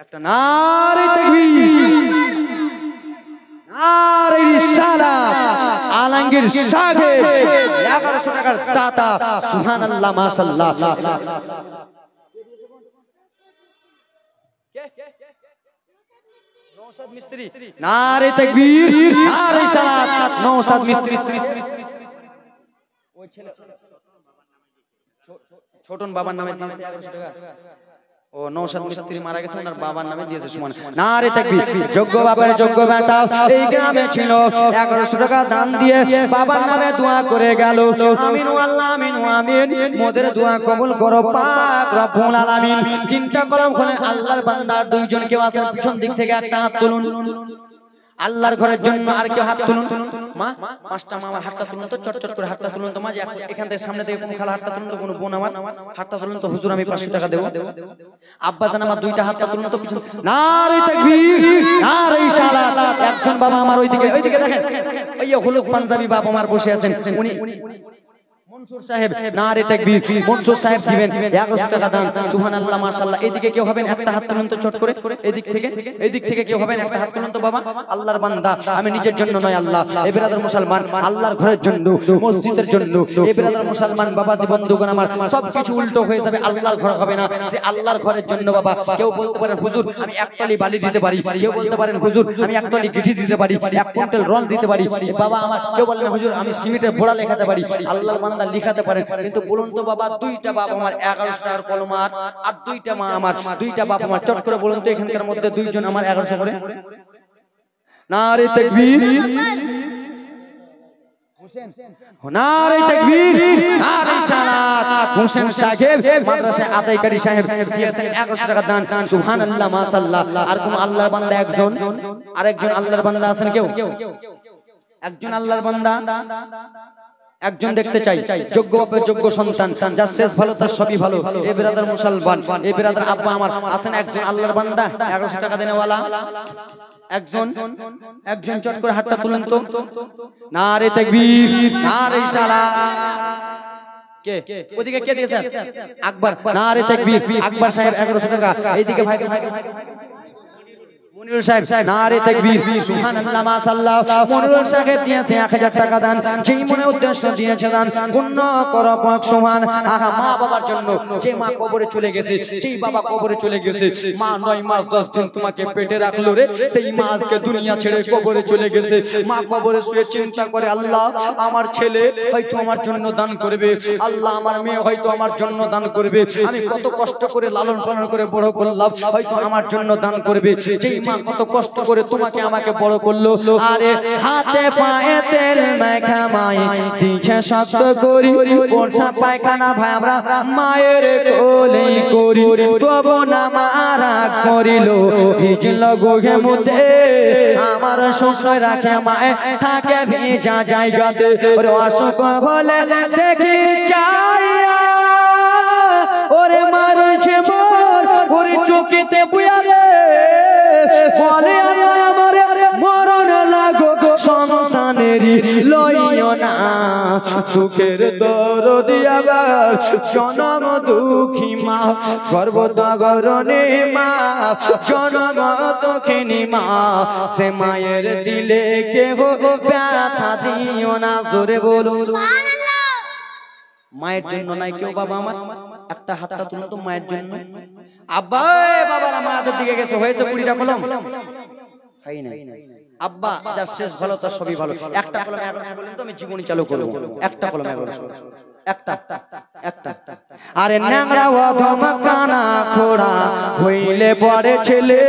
একটা নারে তাকবীর, নারে রিসালাত, আলমগীর সাহেব 1100 টাকার দাতা, সুবহানাল্লাহ মাশাআল্লাহ। নওশাদ মিস্ত্রি, নারে তাকবীর, নারে সালাত, নওশাদ মিস্ত্রি। ওই ছেলে ছোটন বাবার নামে দিয়েছে 1100 টাকা। ও নওশাদ মিস্ত্রি মারা গেছে, ওনার বাবার নামে দিয়েছে সমান। নারে তাকবীর, যোগ্য বাবার যোগ্য বেটা এই গ্রামে ছিল, 1100 টাকা দান দিয়ে বাবার নামে দোয়া করে গেল। আমিন আল্লাহ আমিন আমিন, মোদের দোয়া কবুল করো পাক রব্বুল আলামিন। 3টা কলম খোলেন আল্লাহর বান্দার 2 জন কেউ আছেন পিছন দিক থেকে একটা হাত তুলুন আল্লাহর ঘরের জন্য, আর কেউ হাত তুলুন। মা 5টা মা আমার হাতটা তুলুন তো, চটচট করে হাতটা তুলুন তো। মা যে এখান থেকে সামনে থেকে কোন খালা হাতটা তুলুন তো, কোন বোন আমার হাতটা তুলুন তো, হুজুর আমি 500 টাকা দেব। আব্বা জান আমার 2টা হাতটা তুলুন তো পিছন। নারে তাকবীর, নারে সালাত। একজন বাবা আমার ওইদিকে দেখেন, ওই হলুদ পাঞ্জাবি বাবা আমার বসে আছেন, উনি মনসুর সাহেব। নারে তাকবীর, মনসুর সাহেব দিবেন 1100 টাকা দান, সুবহানাল্লাহ মাশাআল্লাহ। এদিকে কেউ হবেন একটা হাত তুলুন তো চট করে, এদিক থেকে কেউ হবেন একটা হাত তুলুন তো বাবা। আল্লাহর বান্দা আমি নিজের জন্য নয় আল্লাহ, এই ব্রাদার মুসলমান আল্লাহর ঘরের জন্য, মসজিদের জন্য। এই ব্রাদার মুসলমান বাবাজি বন্ধুগণ আমার সবকিছু উল্টো হয়ে যাবে, আল্লাহর ঘর হবে না, সে আল্লাহর ঘরের জন্য বাবা। কেউ বলতে পারেন হুজুর আমি 1 টলি বালি দিতে পারি, কেউ বলতে পারেন হুজুর আমি 1 টলি গিঠি দিতে পারি, 1 কুইন্টাল রল দিতে পারি বাবা আমার। কেউ বলেন হুজুর আমি সিমেন্টের বোড়া লেখাতে পারি, আল্লাহর বান্দা লিখাতে পারেন। কিন্তু বলুন তো বাবা 2টা বাপ আমার 1100 টাকার কলম আর 2টা মা আমার, 2টা বাপ আমার, চট করে বলুন তো এখানকার মধ্যে 2 জন আমার 1100 করে। নারে তাকবীর, নারে তাকবীর, নারে সালাত। হোসেন সাহেব মাদ্রাসায় আদায়কারী সাহেব দিয়েছেন 1100 টাকা দান, সুবহানাল্লাহ মাশাআল্লাহ। আর কোন আল্লাহর বান্দা একজন, আরেকজন আল্লাহর বান্দা আছেন কেউ? একজন আল্লাহর বান্দা, একজন দেখতে চাই যোগ্য বাপের যোগ্য সন্তান, যার শেষ ভালো তার সবই ভালো। এই ব্রাদার মুসলমান, এই ব্রাদার আব্বা আমার আছেন একজন আল্লাহর বান্দা 1100 টাকা দেনেওয়ালা। একজন চট করে হাতটা তুলেন তো। নারে তাকবীর, নারে সালাত। কে ওদিকে কে দিয়েছেন? আকবর। নারে তাকবীর, আকবর সাহেব 1100 টাকা। এইদিকে ভাই মনিরুল সাহেব নারে তাকবীর সুবহানাল্লাহ মাশাআল্লাহ মনিরুল সাহেব দিয়েছে 1000 টাকা দান যেই মনে উদ্দেশ্য দিয়েছে দান পূর্ণ করো পাক সুবহান আহা মা বাবার জন্য যে মা কবরে চলে গেছে যেই বাবা কবরে চলে গেছে মা 9 মাস 10 দিন তোমাকে পেটে রাখলো রে সেই মা আজকে দুনিয়া ছেড়ে কবরে চলে গেছে মা কবরে শুয়ে চিন্তা করে আল্লাহ আমার ছেলে হয়তো আমার জন্য দান করবে আল্লাহ আমার মেয়ে হয়তো আমার জন্য দান করবে আমি কত কষ্ট করে লালন পালন করে বড় করলাম হয়তো আমার জন্য দান করবে যেই মা কত কষ্ট করে তোমাকে আমাকে বড় করলো আরে হাতে পায়ে তেল মাখা মাই দিছে শক্ত করি পরসা পায়খানা ভাই আমরা মায়ের কোলে করি তবু না মারা করিল ভিজল গোঘে মুতে আমার সংশয় রাখে মায়ে থাকে ভিজা জায়গাতে ওরে অসুখ হলে দেখি চাইয়া ওরে মারছে মোর ওরে চোখেতে বুয়ারে বলে আমার মরণ লাগো সন্তানেরই লইও না দুঃখের দরদ আবার জনম দুঃখী মা গর্ভধারণে মা জনম দুঃখিনী মা সে মায়ের দিলে কেহ ব্যথা দিও না জোরে বলুন মায়ের জন্য নাই কেউ বাবা আমার একটা হাতটা তুলো তো মায়ের জন্য আব্বা বাবারা মায়ের দিকে গেছে হয়েছে 20টা কলম খাই নাই আব্বা যার শেষ ভালো তার সবই ভালো একটা কলম 1100 বলেন তো আমি জীবনী চালু করব একটা কলম 1100 একটা আরে ন্যাংরা অধম কানা খোড়া হইলে পরে ছেলে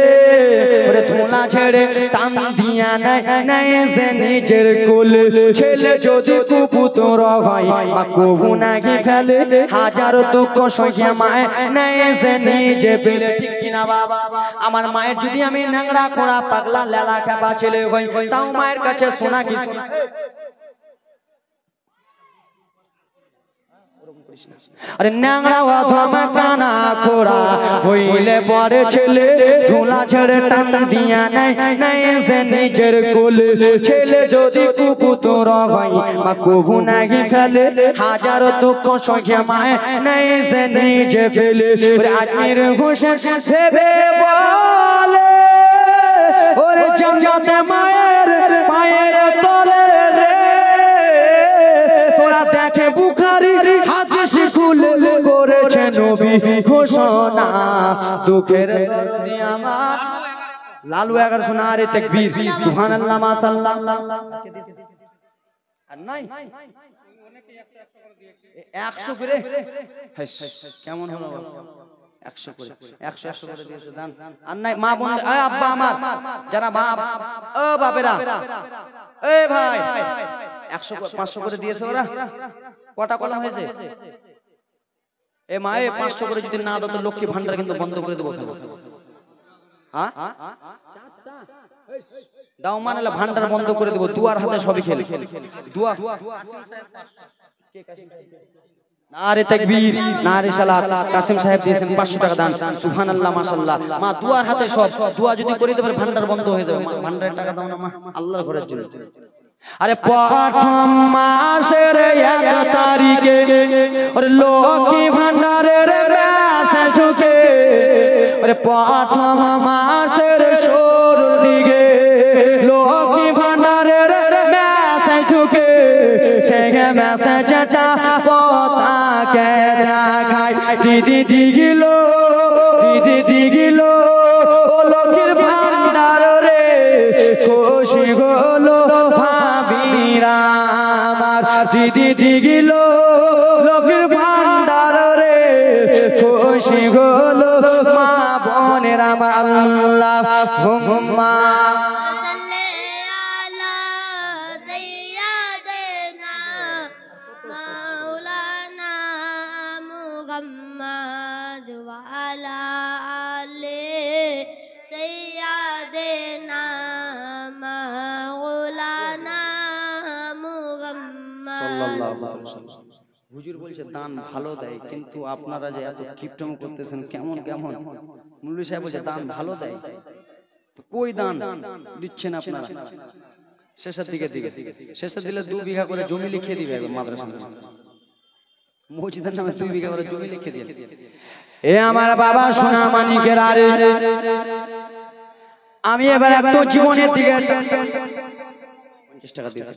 ওরে ধোলা ছেড়ে টান দিয়া নাই যে নিজের কোলে ছেলে যদি কুপুত্র হয় মা কবু নাকি ফেলে হাজার দুঃখ সইয়া মায় নাই যে নিজে পেলে ঠিক কিনা বাবা আমার মায়ের যদি আমি ন্যাংরা খোড়া পাগলা লেলা খেপা ছেলে হই তাও মায়ের কাছে শোনা কি আরে ন্যাংরা অধম কানা খোড়া হইলে পরে ছেলে ধুলা ছেড়ে টান দিয়া নাই যে নিজের কোলে ছেলে যদি কুপুত্র হয় মা কবু নাকি ফেলে হাজার দুঃখ সইয়া মায় নাই যে নিজে ফেলে আজমির হোসেন ভেবে বলে ওরে জান্নাতে মায়ের পায়ের তলে রে তোরা দেখে বুখারী হাদিস খুলে করেছে নবী ঘোষণা দুঃখের দরদি আমার লালু 1100 নারে তাকবীর সুবহানাল্লাহ মাশাআল্লাহ আর নাই 100 করে কেমন হলো 100 করে 100 করে দিয়েছে দান আর নাই মা বোন আব্বা আমার যারা বাপ ও বাপেরা এ ভাই 100 500 করে দিয়েছে ওরা কটা কলম হয়েছে এ মায়ে 500 করে যদি না দাও তো লক্ষ্মী ভান্ডার কিন্তু বন্ধ করে দেবো হ্যাঁ দাও মানে ভান্ডার বন্ধ করে দেবো দুয়ার হাতে সবই খেলে দুয়া নারে তাকবীর নারে সালাত কাসেম সাহেব দিয়েছেন 500 টাকা দান সুবহানাল্লাহ মাশাআল্লাহ মা দুয়ার হাতে সব দুয়া যদি করে দিতে পারে ভান্ডার বন্ধ হয়ে যাবে ভান্ডারের টাকা দাও না মা আল্লাহর ঘরের জন্য আরে প্রথম মাসের 1 তারিখে ওরে লক্ষ্মী ভান্ডারের মেসেজ ঢুকে ওরে প্রথম মাসের শুরুর দিকে লক্ষ্মী ভান্ডারের মেসেজ ঢুকে সেই মেসেজটা পতাকে দেখায় দিদি দিগিল ও লক্ষ্মীর ভান্ডার রে খুশি হলো ভাবিরা আমার দিদি দিগিল লক্ষ্মীর ভান্ডার রে খুশি হলো মা বোনের আমার আল্লাহ হুম্মা হুজুর বলছে দান ভালো দেয় কিন্তু আপনারা যে এত কিপটম করতেছেন কেমন কেমন মুল্লি সাহেব বলছে দান ভালো দেয় কই দান দিচ্ছেন আপনারা শেষের দিকে শেষের দিলে 2 বিঘা করে জমি লিখে দিবে মাদ্রাসা মসজিদের নামে 2 বিঘা করে জমি লিখে দিয়ে এ আমার বাবা সোনা মানিকের আরে আমি এবার একটু জীবনের দিকে 50 টাকা দিয়েছি।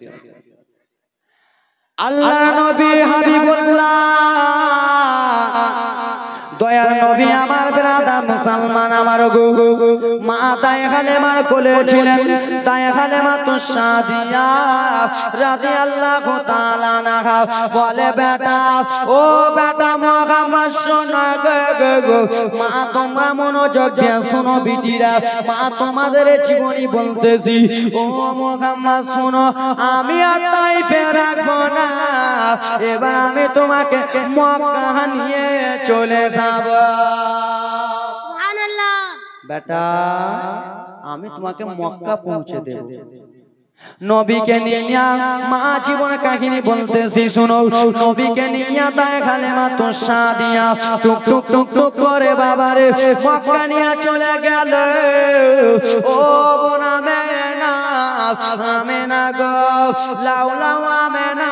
আল্লাহ নবী হাবিবুল্লাহ দয়ার নবী আমার ব্রাদার মুসলমান আমার গো মা দায়ে হালেমার কোলে ছিলেন। দায়ে হালেমা তো সাদিয়া রাদিয়াল্লাহু তাআলা আনহা বলে বেটা ও বেটা মুহাম্মদ শোনো গো মা তোমরা মনোযোগ দিয়ে শোনো বিটিরা মা তোমাদের জীবনী বলতেছি ও মুহাম্মদ শোনো আমি আর তাইফে রাখবো না এবার আমি তোমাকে মক্কা নিয়ে চলে যাব। সুবহানাল্লাহ বেটা আমি তোমাকে মক্কা পৌঁছে দেব। নবীকে নিয়ে মা জীবন কাহিনী বলতেছি শুনো। নবীকে নিয়ে দায়ে হালেমা তো সাদিয়া টুক টুক টুক টুক করে বাবারে মক্কা নিয়ে চলে গেল। ও বোন আমেনা আমেনা গো লাউ লাউ আমেনা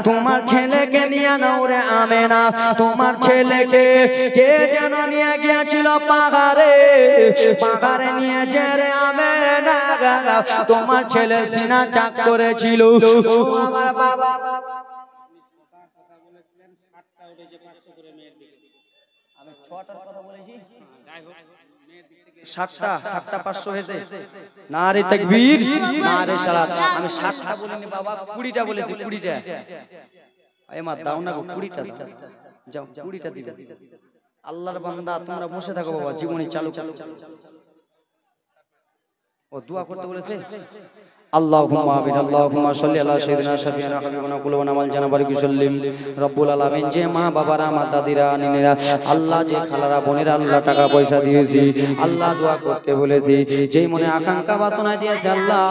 তোমার ছেলেকে নিয়ে নাও রে আমেনা। তোমার ছেলেকে কে যেন নিয়ে গিয়েছিল পাহাড়ে পাহাড়ে নিয়ে যে রে আমেনা তোমার ছেলে সিনা চাক করেছিল। আমার বাবা সাতটা 500 হয়েছে নারে তাকবীর নারে সালাত। আমি 60টা বলিনি বাবা 20টা বলেছি 20টা। এমা দাও না 20টা দাও যাও 20টা দিবে। আল্লাহর বান্দা তোমরা বসে থাকো বাবা জীবনী চালু ও দোয়া করতে বলেছে। আল্লাহুম্মা আমিন আল্লাহুম্মা সাল্লি আলা সাইয়্যিদিনা শাফিঈনা হাবিবানা কুলুবানা ওয়াল জানাবারিকি সাল্লিম রব্বুল আলামিন। যে মা বাবারা আমার দাদিরা নিনেরা আল্লাহ যে খালারা বোনেরা আল্লাহ টাকা পয়সা দিয়েছি আল্লাহ দোয়া করতে বলেছি যেই মনে আকাঙ্ক্ষা বাসনা দিয়েছে আল্লাহ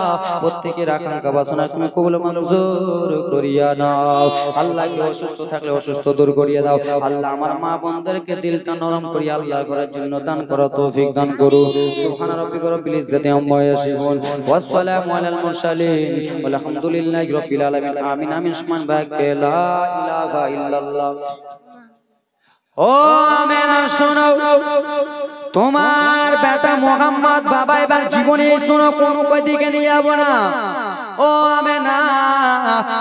প্রত্যেকের আকাঙ্ক্ষা বাসনা তুমি কবুল মঞ্জুর করিয়া নাও। আল্লাহকে অসুস্থ থাকলে অসুস্থ দূর করিয়া দাও। আল্লাহ আমার মা বোনদেরকে দিলটা নরম করিয়া আল্লাহর ঘরের জন্য দান করো তৌফিক দান করো। সুবহানা রাব্বিকা রাব্বিল ইজ্জাতি আম্মা ইয়াসিফুন ওয়াস সালামু আলাল মুরসালিন আলহামদুলিল্লাহি রাব্বিল আলামিন আমিন আমিন সুবহান বাকে লা ইলাহা ইল্লাল্লাহ। ও আমেনা শোনো তোমার বেটা মুহাম্মদ বাবা এবার জীবনে শোনো কোন কই দিকে নিয়ে যাব না। ও আমেনা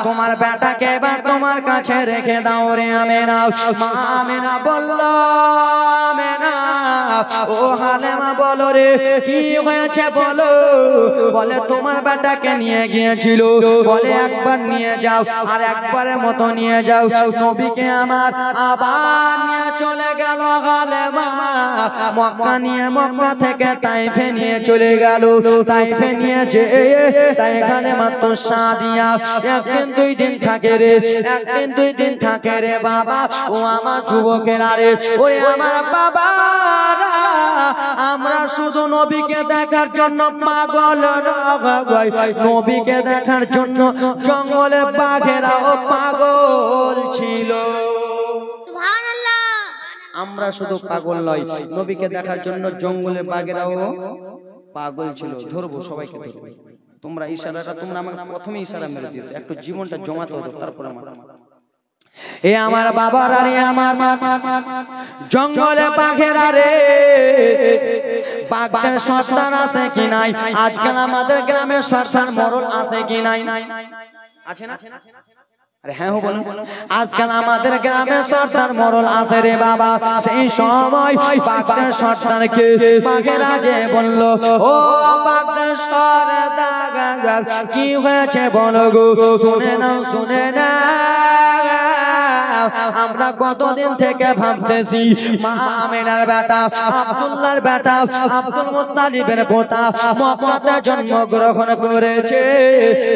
তোমার বেটাকে এবার তোমার কাছে রেখে দাও রে আমেনা। মা আমেনা বলল আমেনা ও হালেমা বলো রে কি হয়েছে বলো। বলে তোমার বেটাকে নিয়ে গিয়েছিল বলে একবার নিয়ে যাও আর একবারের মতো নিয়ে যাও। নবীকে আমার আবার নিয়ে চলে গেল হালেমা মক্কা নিয়ে মক্কা থেকে তাইফে নিয়ে চলে গেল। তাইফে নিয়ে যে তাই এখানে মাত্র সাদিয়া একদিন 2 দিন থাকে রে একদিন 2 দিন থাকে রে বাবা। ও আমার যুবকেরা রে ওই আমার বাবা আমরা শুধু নবীকে দেখার জন্য পাগল নবীকে দেখার জন্য জঙ্গলের বাঘেরাও পাগল ছিল। সুবহানাল্লাহ আমরা শুধু পাগল নয় নবীকে দেখার জন্য জঙ্গলের বাঘেরাও পাগল ছিল। ধরবো সবাইকে ধরবো। তোমরা ইশারাটা তোমরা আমাকে প্রথমে ইশারা মেরে দিয়েছো একটু জীবনটা জমাতে হতো তারপর আমার এ আমার বাবার আরে আমার জঙ্গলে বাঘেরা রে বাঘের সর্দার আছে কি নাই। আজকাল আমাদের গ্রামে সর্দার মরল আছে কি নাই আছে না। আরে হ্যাঁ বলুন আজকাল আমাদের গ্রামে সর্দার মরল আছে রে বাবা। সেই সময় বাঘের সর্দারকে বাঘেরা যে বলল ও বাঘের সর্দার কি হয়েছে বলো গো। শুনে না আমরা কতদিন থেকে ভাবতেছি মা আমিনার বেটা আব্দুল্লাহর বেটা আব্দুল মুত্তালিবের পোতা মক্কাতে জন্মগ্রহণ করেছে।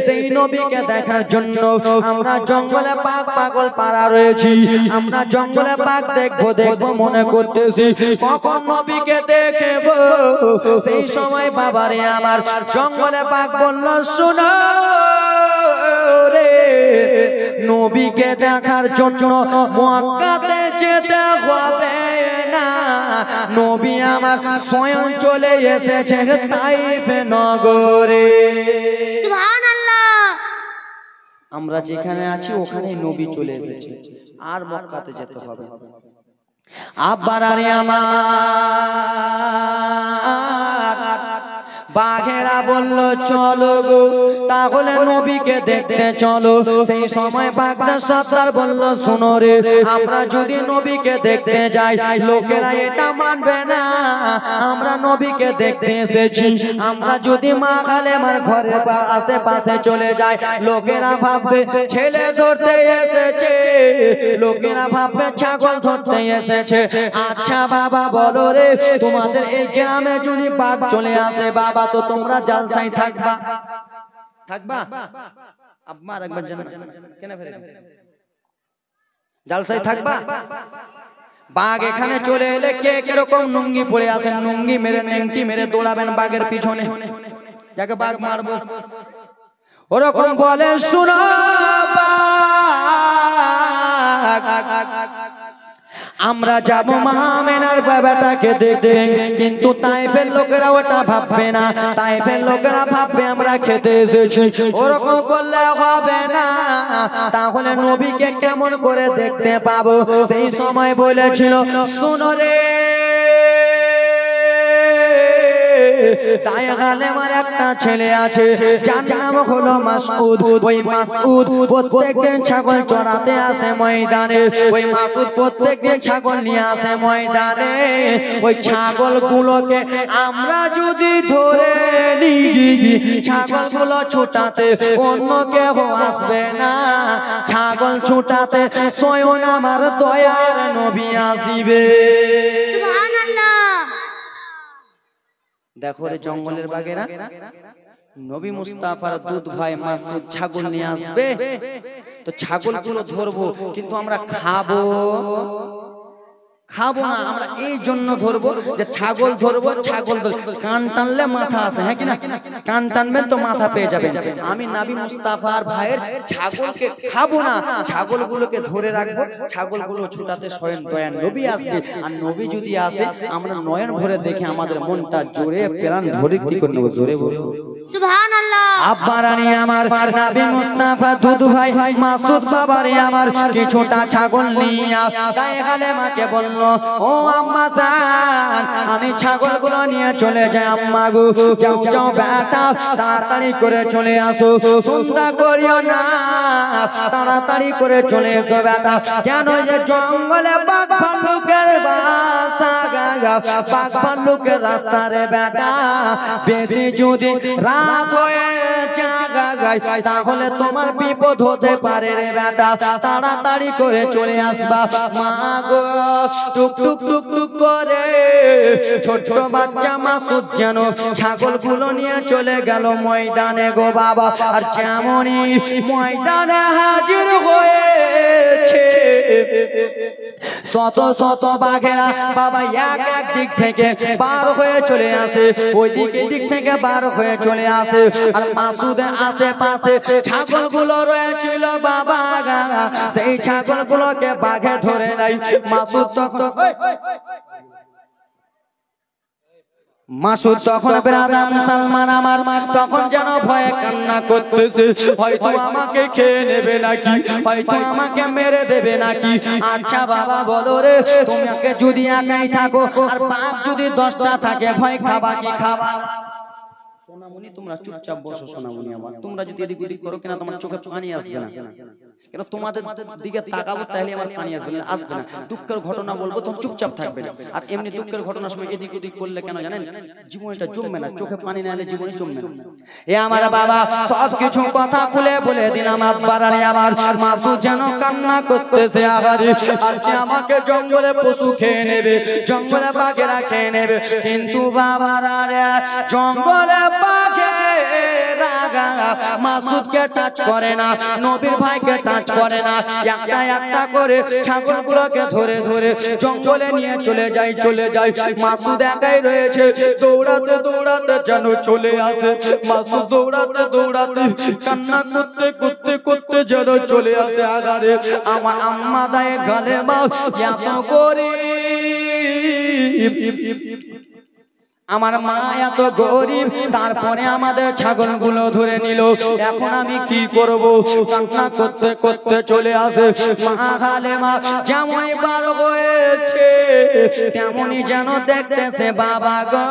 সেই নবীকে দেখার জন্য আমরা জঙ্গলে পাগল পাড়া রয়েছি। আমরা জঙ্গলে বাঘ দেখবো মনে করতেছি কখন নবীকে দেখব। সেই সময় বাবারে আমার জঙ্গলে বাঘ বলল শোনো রে নবীকে দেখার জন্য মক্কাতে যেতে হবে না। নবী আমার স্বয়ং চলে এসেছে তাইফ নগরে। সুবহানাল্লাহ আমরা যেখানে আছি ওখানে নবী চলে এসেছে আর মক্কাতে যেতে হবে। আব্বার আরে আমার বাঘেরা বলল চলো গো তাহলে নবীকে দেখতে চলো। সেই সময় বাগদার সর্দার বলল শোনো রে, আমরা যদি নবীকে দেখতে যাই লোকেরা এটা মানবে না আমরা নবীকে দেখতে এসেছি। আমরা যদি মা খালেমার ঘরের আশেপাশে চলে যাই লোকেরা ভাববে ছেলে ধরতে এসেছে, লোকেরা ভাববে ছাগল ধরতে এসেছে। আচ্ছা বাবা বলো রে, তোমাদের এই গ্রামে যদি বাঘ চলে আসে বাবা তো তোমরা জালসায় থাকবা? থাকবা? আম্মা একবার জানেন কেন ফেরে জালসায় থাকবা? বাঘ এখানে চলে এলে কে কিরকম নুঙ্গি পড়ে আসেন, নুঙ্গি মেরে নেংটি মেরে দৌড়াবেন বাঘের পিছনে, যাকে বাঘ মারবো ওরকম বলে শুনো আমরা যাব মা আমেনার বাবাটাকে দেখতে, কিন্তু তাইফের লোকেরা ওটা ভাববে না, তাইফের লোকেরা ভাববে আমরা খেতে এসেছি। ওরকম করলে হবে না, তাহলে নবীকে কেমন করে দেখতে পাবো? সেই সময় বলেছিল শুনো রে তাই আলেমার একটা ছেলে আছে যার নাম হলো মাসউদ। ওই মাসউদ প্রত্যেকদিন ছাগল চড়াতে আসে ময়দানে, ওই মাসউদ প্রত্যেকদিন ছাগল নিয়ে আসে ময়দানে। ওই ছাগলগুলোকে আমরা যদি ধরে নিই ছাগলগুলো ছুটাতে অন্য কেউ আসবে না, ছাগল ছুটাতে স্বয়ং আমার দয়ার নবী আসিবে। দেখো রে জঙ্গলের বাঘেরা নবী মুস্তাফার দুধ ভাই মাসুদ ছাগল নিয়ে আসবে, তো ছাগলগুলো ধরবো কিন্তু আমরা খাবো না, আমরা এই জন্য ধরবো যে ছাগল ধরবো, ছাগল কান টানলে মাথা আছে, হ্যাঁ কিনা? কান টানবেন তো মাথা পেয়ে যাবেন। আমি নবী মুস্তাফার ভাইয়ের ছাগলকে খাবো না, ছাগলগুলোকে ধরে রাখবো, ছাগলগুলো ছুটাতে স্বয়ং দয়ার নবী আসবে। আর নবী যদি আসে আমরা নয়ন ভরে দেখে আমাদের মনটা জোরে প্রাণ ভরে কি করে নেবো, জোরে ভরে সুবহানাল্লাহ। আব্বারানি আমার নবী মুস্তাফা দুধু ভাই মাসুদ বাবারে আমার কিছুটা ছাগল নিয়ে গায়ে হালেমাকে বলল ও আম্মা জান আমি ছাগলগুলো নিয়ে চলে যাই। আম্মা গো যাও যাও বেটা তাড়াতাড়ি করে চলে আসো, চিন্তা করিও না তাড়াতাড়ি করে চলে এসো বেটা। কেন যে জঙ্গলে বাঘ ভাল্লুকের বাসা গাগা, বাঘ ভাল্লুকের রাস্তা রে বেটা, বেশি যদি রাত হয়ে যায় তাহলে তোমার বিপদ হতে পারে রে বেটা, তাড়াতাড়ি করে চলে আসবা। মা গো টুক টুক টুক টুক করে ছোট বাচ্চা মাসুদ যেন ছাগলগুলো নিয়ে চলে গেল ময়দানে গো বাবা। আর যেমনই ময়দানে হাজির হয়েছে শত শত বাঘেরা বাবা এক এক দিক থেকে বার হয়ে চলে আসে, ওই দিক থেকে বার হয়ে চলে আসে। আর মাসুদের আশেপাশে ছাগলগুলো রয়েছিল বাবা, সেই ছাগলগুলোকে বাঘে ধরে নাই। মাসুদ তখন বেরাদা মুসলমান আমার তখন যেন ভয়ে কান্না করতেছে, হয়তো আমাকে খেয়ে নেবে নাকি, হয়তো আমাকে মেরে দেবে নাকি। আচ্ছা বাবা বলো রে, তোমাকে যদি একাই থাকো আর বাঘ যদি 10টা থাকে ভয় খাবা কি খাবা? সোনামণি তোমরা চুপচাপ বসো সোনামণি আমার, তোমরা যদি এদিক ওদিক করো কিনা তোমার চোখে পানি আসবে না, কেন তোমাদের দিকে তাকাবো তাহলে আমার পানি আসবে না, আসবে না। দুঃখের ঘটনা বলবো তখন চুপচাপ থাকবে না। আর এমনি দুঃখের ঘটনার সময় এদিক ওদিক করলে কেন জানেন, জীবনটা জমবে না, চোখে পানি না এলে জীবনে জমবে না। এ আমার বাবা সব কিছু কথা খুলে বলে দিলাম। আব্বারানি আমার মাসুদ যেন কান্না করতেছে, আহারে আজকে আমাকে জঙ্গলে পশু খেয়ে নেবে, জঙ্গলে বাঘেরা খেয়ে নেবে। কিন্তু বাবারা জঙ্গলে মাসুদকে টাচ করে না, নবীর ভাইকে টাচ করে না, একটা একটা করে ছাগলগুলোকে ধরে ধরে জঙ্গলে নিয়ে চলে যায়। মাসুদ একাই রয়েছে, দৌড়াতে দৌড়াতে যেন চলে আসে। মাসুদ দৌড়াতে দৌড়াতে কান্না করতে করতে করতে যেন চলে আসে। আগারে আমার আম্মা দায়ে গালে মা এত করি আমার মা এত গরিব, তারপরে আমাদের ছাগলগুলো ধরে নিল। এখন আমি কি করব? কান্না করতে করতে চলে আসে মা হালেমা। যেমনই বার হয়েছে তেমনই যেন দেখতেছে বাবা গো,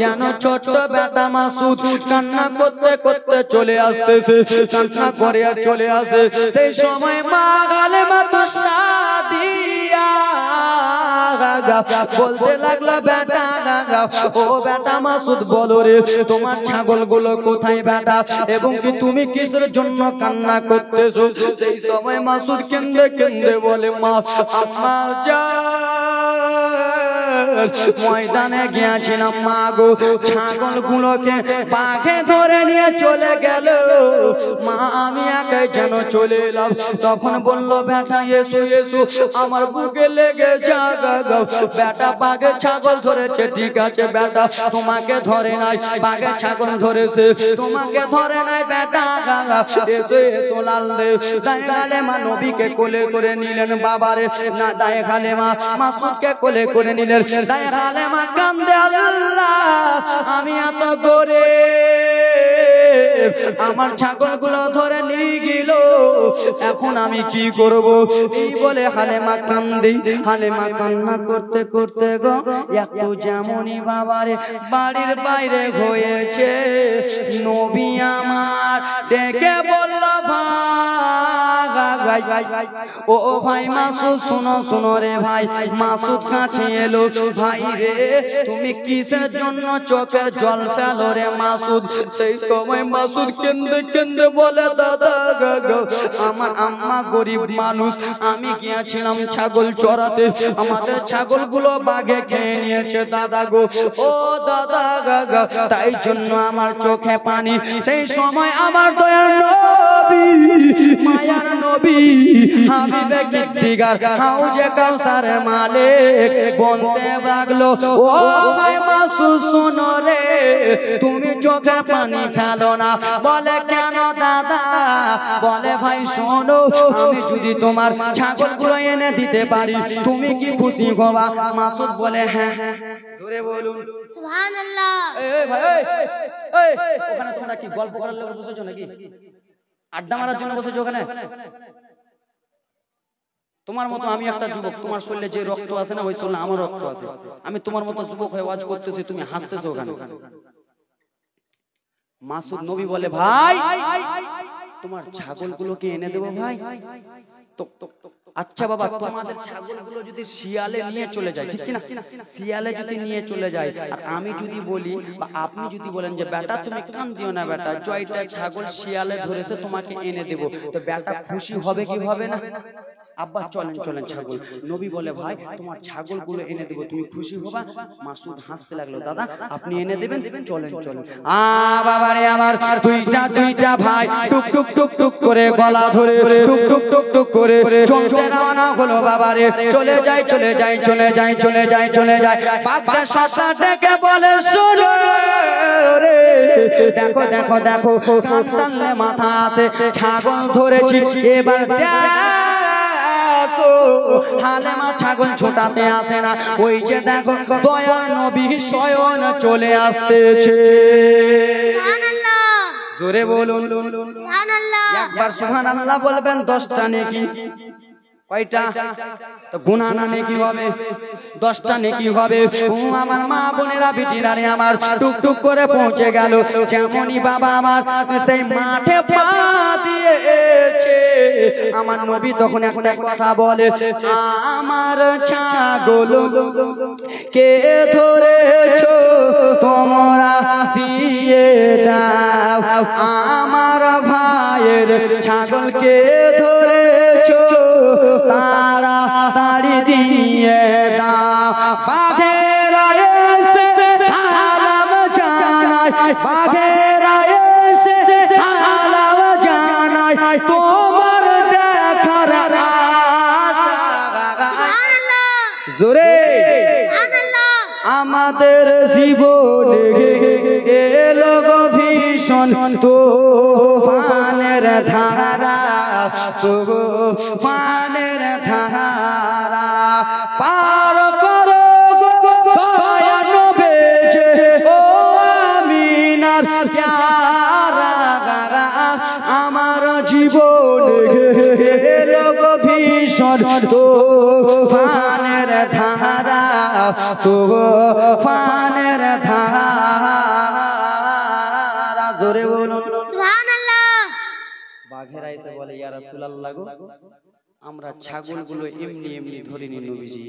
যেন ছোট বেটা মাসুদ কান্না করতে করতে চলে আসতেছে, কান্না করে আর চলে আসে। সেই সময় মা হালেমা তো সাদিয়া বলতে লাগলো, বেটা ও বেটা মাসুদ বলো রে, তোমার ছাগলগুলো কোথায় বেটা, এবং কি তুমি কিসের জন্য কান্না করতেছো? সেই সময় মাসুদ কেঁদে কেঁদে বলে, মা আম্মা ময়দানে গিয়েছিলাম মা গো, ছাগলগুলোকে বাঘে ধরে নিয়ে চলে গেল মা, আমি একাই যেন চলে এলাম। তখন বলল, বেটা এসো এসো, আমার বুকে লেগে জাগা গাও। বেটা বাঘে ছাগল ধরেছে, ঠিক আছে বেটা, তোমাকে ধরে নাই, বাঘে ছাগল ধরেছে, তোমাকে ধরে নাই বেটা। এসো এসো লাল রে। দায়ে মা নবীকে কোলে করে নিলেন বাবারে, না দায়ে খালে মা মাসুদকে কোলে করে নিলেন। দায়ে খালে মা কান্দে, আল্লাহ আমি এত গরিব, আমার ছাগলগুলো ধরে নিয়ে গেল, এখন আমি কি করব? এই বলে হালেমা কান্দি। হালেমা কান্না করতে করতে গো একটু যেমনই বাবারে বাড়ির বাইরে হয়েছে, নবী আমার ডেকে বলল, ভাই ও ভাই মাসুদ শুনো শুনো রে ভাই। মাসুদ কাছে এলো, ভাই রে তুমি কিসের জন্য চোখের জল ফেলো রে মাসুদ? সেই সময় মাসুদ কেঁদে কেঁদে বলে, দাদা আমার আম্মা গরিব মানুষ, আমি গিয়েছিলাম ছাগল চড়াতে, আমাদের ছাগলগুলো বাঘে খেয়ে নিয়েছে দাদা গো, ও দাদা গা, তাই জন্য আমার চোখে পানি। সেই সময় আমার দয়ার নবী, মায়ার নবী হাবিবে কিদ্দিগার হাউজে কাউসারের মালিক বলতে লাগলো, ও ভাই মাসুদ শোনো রে, তুমি চোখের পানি ফেলো না। বলে কেন দাদা? বলে ভাই শোনো, আমি যদি তোমার ছাগলগুলো এনে দিতে পারি তুমি কি খুশি হবা? মাসুদ বলে হ্যাঁ। জোরে বলুন সুবহানাল্লাহ। এই ভাই এই ওখানে তোমরা কি গল্প করার লোক বসেছো নাকি? আড্ডা মারার জন্য বসেছো ওখানে? তোমার মতো আমি একটা যুবক, তোমার শরীরে যে রক্ত আছে না ওই শরীরে আমার রক্ত আছে। আমি তোমার মতো যুবক হয়ে ওয়াজ করতেছি, তুমি হাসতেছো ওখানে। মাসুদ নবী বলে, ভাই তোমার ছাগলগুলোকে এনে দেবো ভাই। আচ্ছা বাবা, তোমাদের ছাগলগুলো যদি শিয়ালে নিয়ে চলে যায়, ঠিক কিনা? শিয়ালে যদি নিয়ে চলে যায় আর আমি যদি বলি বা আপনি যদি বলেন যে বেটা তুমি কান দিও না বেটা, জয়টা ছাগল শিয়ালে ধরেছে তোমাকে এনে দেবো, তো বেটা খুশি হবে কি হবে না? আব্বা চলেন চলেন ছাগল। নবী বলে, ভাই তোমার ছাগলগুলো এনে দেবো, তুমি খুশি হবা? মাসুদ হাসতে লাগলো, দাদা আপনি এনে দেবেন, চলেন চলেন। বাবারে আমার দুইটা ভাই টুক টুক টুক টুক করে গলা ধরে টুক টুক টুক টুক করে চলতে রওনা হলো বাবারে। চলে যায় চলে যায় চলে যায় চলে যায় চলে যায়। বাঘটা সাথে ডেকে বলে, শোনো রে, দেখো দেখো দেখো, কান টানলে মাথা আছে, ছাগল ধরেছি, এবার হালেমা ছাগল ছোটাতে আসে না, ওই যে দেখো দয়ার নবী স্বয়ং চলে আসতেছে। জোরে বলুন একবার সুবহানাল্লাহ বলবেন, 10টা নেকি। কয়টা? তো গুনাহ না নেকি হবে, 10টা নেকি হবে। আমার মা বোনেরা বিটিরা রে আমার টুক টুক করে পৌঁছে গেল। যেমনই বাবা আমার সেই মাঠে পা দিয়েছে, আমার নবী তখন একটা কথা বলে, আমার ছাগল কে ধরেছো তোমরা দিয়ে দাও, আমার ভাইয়ের ছাগল কে ধরেছো তাড়াতাড়ি দিয়ে দাও। বাঘেরা এসে সালাম জানায়, বাঘেরা এসে সালাম জানায়, তোমার দেখার আশা। জোরে আমাদের জীবনে এলো গো ভীষণ তুফানের ধারা, তুফানের ধারা পার করো গো দয়া নবী, প্যারা আমার জীবন এলো গো ভীষণ তুফানের ধারা তুফানের ধারা জোরে বলুন সুবহানাল্লাহ। বাঘেরা এসে বলে ইয়া রাসূলুল্লাহ গো আমরা ছাগলগুলো এমনি এমনি ধরিনি নবীজি,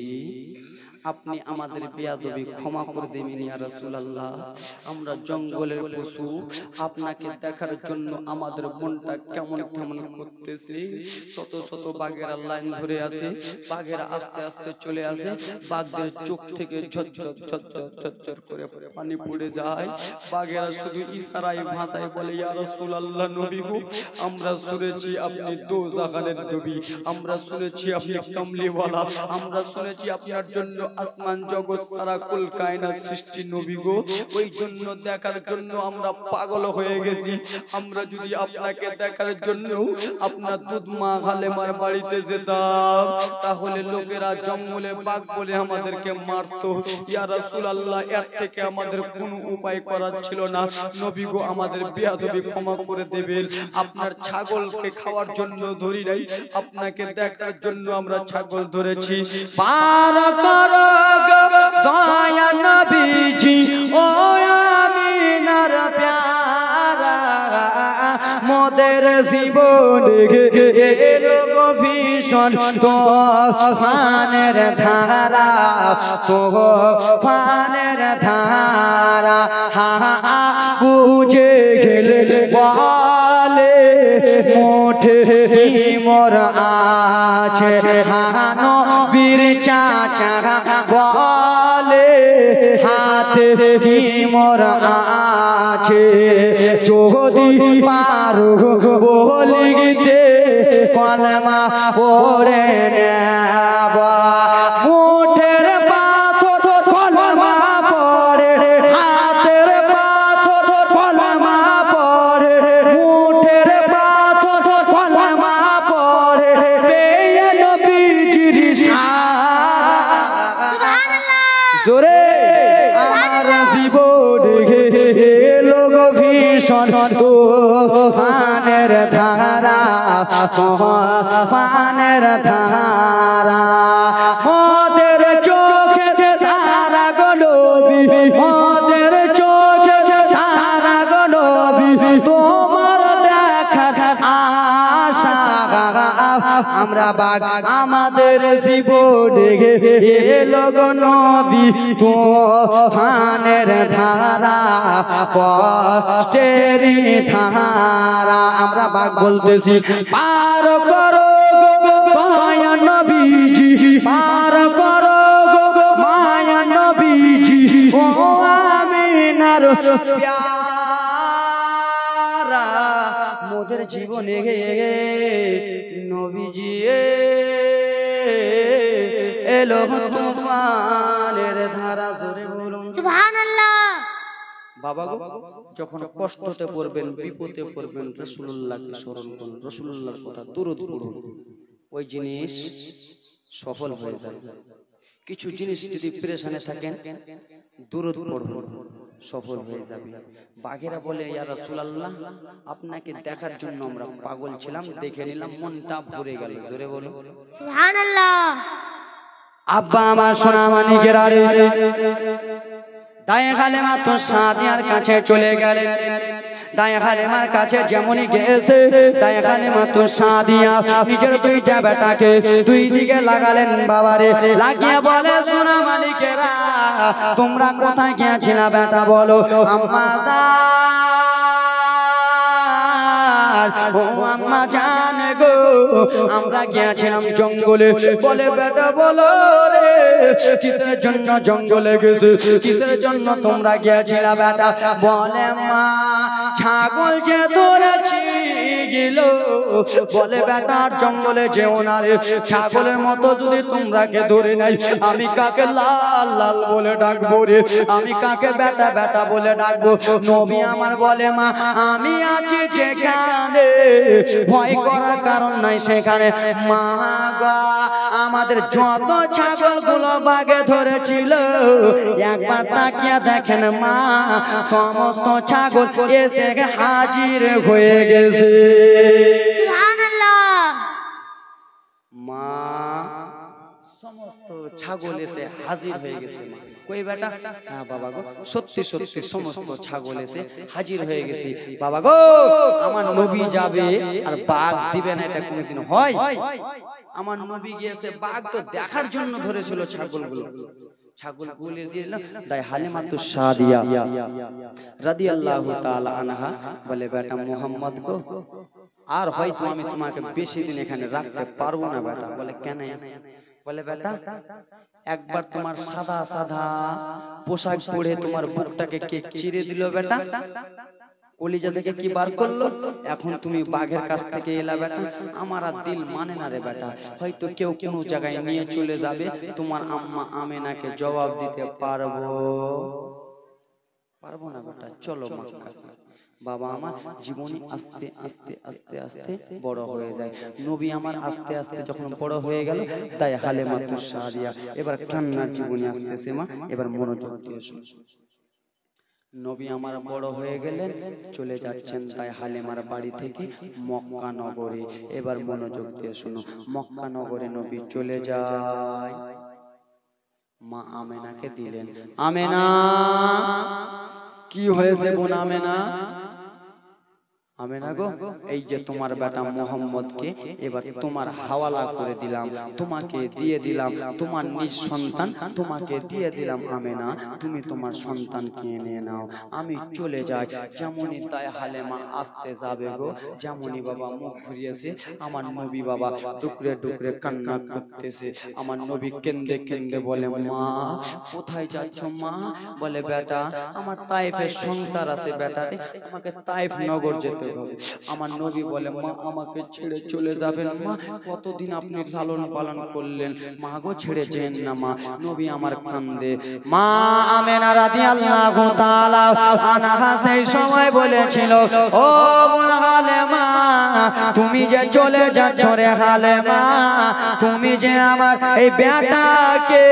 আপনি আমাদের বেয়াদবি ক্ষমা করে দেবেন ইয়া রাসূলুল্লাহ। আমরা জঙ্গলের পশু, আপনাকে দেখার জন্য আমাদের মনটা কেমন কেমন করতেছে। শত শত বাঘেরা লাইন ধরে আসে, বাঘেরা আস্তে আস্তে চলে আসে, বাঘদের চোখ থেকে ঝরঝর ঝরঝর ঝরঝর করে পানি পড়ে যায়। বাঘেরা শুধু ইশারায় ভাষায় বলে ইয়া রাসূলুল্লাহ নবী গো আমরা শুনেছি আপনি দোজাখানের নবী, আমরা শুনেছি আপনি কামলিওয়ালা, আমরা শুনেছি আপনার জন্য আসমান জগৎ সারা কুল কায়নাত সৃষ্টি নবী গো, ওই জন্য দেখার জন্য আমরা পাগল হয়ে গেছি। আমরা যদি আপনাকে দেখার জন্য আপনার দুধ মা হালেমার বাড়িতে যেতাম তাহলে লোকেরা জঙ্গলে বাঘ বলে আমাদেরকে মারতো। ইয়া রাসূলুল্লাহ এর থেকে আমাদের কোনো উপায় করার ছিল না, নবী গো আমাদের বেয়াদবি ক্ষমা করে দেবেন। আপনার ছাগলকে খাওয়ার জন্য ধরি নাই, আপনাকে দেখার জন্য আমরা ছাগল ধরেছি। পার করো দয়া নবীজি ও আমিনার প্যারা মোদের জীবন এলো গো ভীষণ তুফানের ধারা তুফানের ধারা বুঝে গেলে বলে মোঠে মোর আছে হানো বীর চাচা বলে হাতে কি মোর আছে যদি পারো বলিতে কলমা পড়ে নেব মুঠের পাথর কলমা পড়ে হাতের পাথর কলমা পড়ে মুঠের পাথর কলমা পড়ে পেয়ে নবীজির জোরে আমার জীবন এলো গো ভীষণ তুফানের ধারা তুফানের ধারা মোদের চোখে তারা গো নবী মোদের চোখে তারা গো নবী তোমার দেখার আশা আমরা বাঘ আমাদের জীবন এলো গো নবী তুফানের ধারা কষ্টের ধারা আমরা বাঘ বলতেছি পার করো গো মায়া নবীজি পার করো গো মায়া নবীজি ও আমিনার প্যারা মোদের জীবনে নবীজি এলো তুফানের ধারা জোরে বলুন সুবহানাল্লাহ। বাবা গো যখন কষ্টতে পড়বেন বিপদে পড়বেন রাসূলুল্লাহকে স্মরণ করুন, রাসূলুল্লাহর কথা দরুদ পড়ুন, ওই জিনিস সফল হয়ে যায়। কিছু জিনিস যদি পেরেশানে থাকেন দরুদ পড়ুন সফল হয়ে যাবে। বাঘেরা বলে ইয়া রাসূলুল্লাহ আপনাকে দেখার জন্য আমরা পাগল ছিলাম, দেখে নিলাম মনটা ভরে গেল জোরে বলো সুবহানাল্লাহ। আব্বা আমার সোনা মানিকেরা রে দায়ে হালেমা তো সাদিয়ার কাছে চলে গেলেন। দায়ে হালেমার কাছে যেমনই গেছে দায়ে হালেমা তো সাদিয়া নিজের দুইটা বেটাকে দুই দিকে লাগালেন বাবারে, লাগিয়ে বলে সোনা মানিকেরা তোমরা কোথায় গিয়েছিলা বেটা বলো। আম্মা ও আম্মা জান গো আমরা গিয়েছিলাম জঙ্গলে। বলে বেটা বলো রে কিসের জন্য জঙ্গলে গেছে, কিসের জন্য তোমরা গিয়েছিলা বেটা। বলে মা ছাগল যে ধরেছি গেল। বলে বেটা জঙ্গলে যেও না রে, ছাগলের মতো যদি তোমরাকে ধরে নাই আমি কাকে লাল লাল বলে ডাকবো রে, আমি কাকে বেটা বেটা বলে ডাকবো। নবী আমার বলে মা আমি আছি যেখানে ভয় করার কারণ নাই, সে সেখানে মা গো আমাদের যত ছাগলগুলো বাগে ধরেছিল একবার তাকিয়ে দেখেন মা সমস্ত ছাগল এসে হাজির হয়ে গেছে। মা সমস্ত ছাগল এসে হাজির হয়ে গেছে। কই বেটা? হ্যাঁ বাবা গো, সত্যি সত্যি সমস্ত ছাগল এসে হাজির হয়ে গেছে। বাবা গো আমার নবী যাবে আর বাঘ দিবে না, এটা কোনোদিন হয়? আমার নবী গিয়েছে, বাঘ তো দেখার জন্য ধরেছিল ছাগলগুলো। ছাগল গুলে দিল তাই হালিমাতুস সাদিয়া রাদিয়াল্লাহু তাআলা আনহা বলে বেটা মুহাম্মদ গো আর হয়তো আমি তোমাকে বেশি দিন এখানে রাখতে পারবো না বেটা। বলে কেন? বলে বেটা একবার তোমার সাদা সাদা পোশাক পরে তোমার বুকটাকে কে চিরে দিল বেটা, কলিজা থেকে কি বার করলো, এখন তুমি বাঘের কাছ থেকে এলা বেটা, আমার আর দিল মানে না রে বেটা। হয়তো কেউ কোনো জায়গায় নিয়ে চলে যাবে, তোমার আম্মা আমেনাকে জবাব দিতে পারবো না বেটা, চলো মক্কা। বাবা আমার জীবনে আস্তে আস্তে আস্তে আস্তে বড় হয়ে যায়। নবী আমার আস্তে আস্তে যখন বড় হয়ে গেল তাই হালিমাতুস সাদিয়া এবার কান্নার জীবনে আসতেছে। মা এবার মনোযোগ দিয়ে শুনুন। নবী আমার বড় হয়ে গেলেন, চলে যাচ্ছেন তাই হালিমার বাড়ি থেকে মক্কা নগরে। এবার মনোযোগ দিয়ে শুনো, মক্কা নগরে নবী চলে যায়, মা আমেনাকে দিলেন। আমেনা কি হয়েছে বোন আমেনা? আমেনা গো এই যে তোমার বেটা মোহাম্মদকে এবার তোমার হাওয়ালা করে দিলাম, তোমাকে দিয়ে দিলাম, তোমার নিজ সন্তান তোমাকে দিয়ে দিলাম। আমেনা তুমি তোমার সন্তানকে নিয়ে নাও, আমি চলে যাই। যেমনই তাই হালেমা আসতে যাবে গো, যেমনই বাবা মুখ ঘুরিয়েছে আমার নবী বাবা টুকরে টুকরে কান্না করতেছে। আমার নবী কেন্দে কেন্দে বলে মা কোথায় যাচ্ছ মা? বলে বেটা আমার তায়েফের সংসার আছে বেটা, আমাকে তায়েফ নগর যেতে। আমার নবী বলে মা আমাকে ছেড়ে চলে যাবেন মা, কতদিন আপনি লালন পালন করলেন, মা গো ছেড়ে যেন না মা। নবী আমার কান্দে। মা আমেনা রাদিয়াল্লাহু তাআলা আনহা সেই সময় বলেছিল ও বোন হালেমা তুমি যে চলে যাচ্ছ রে হালেমা, তুমি যে আমার এই বেটাকে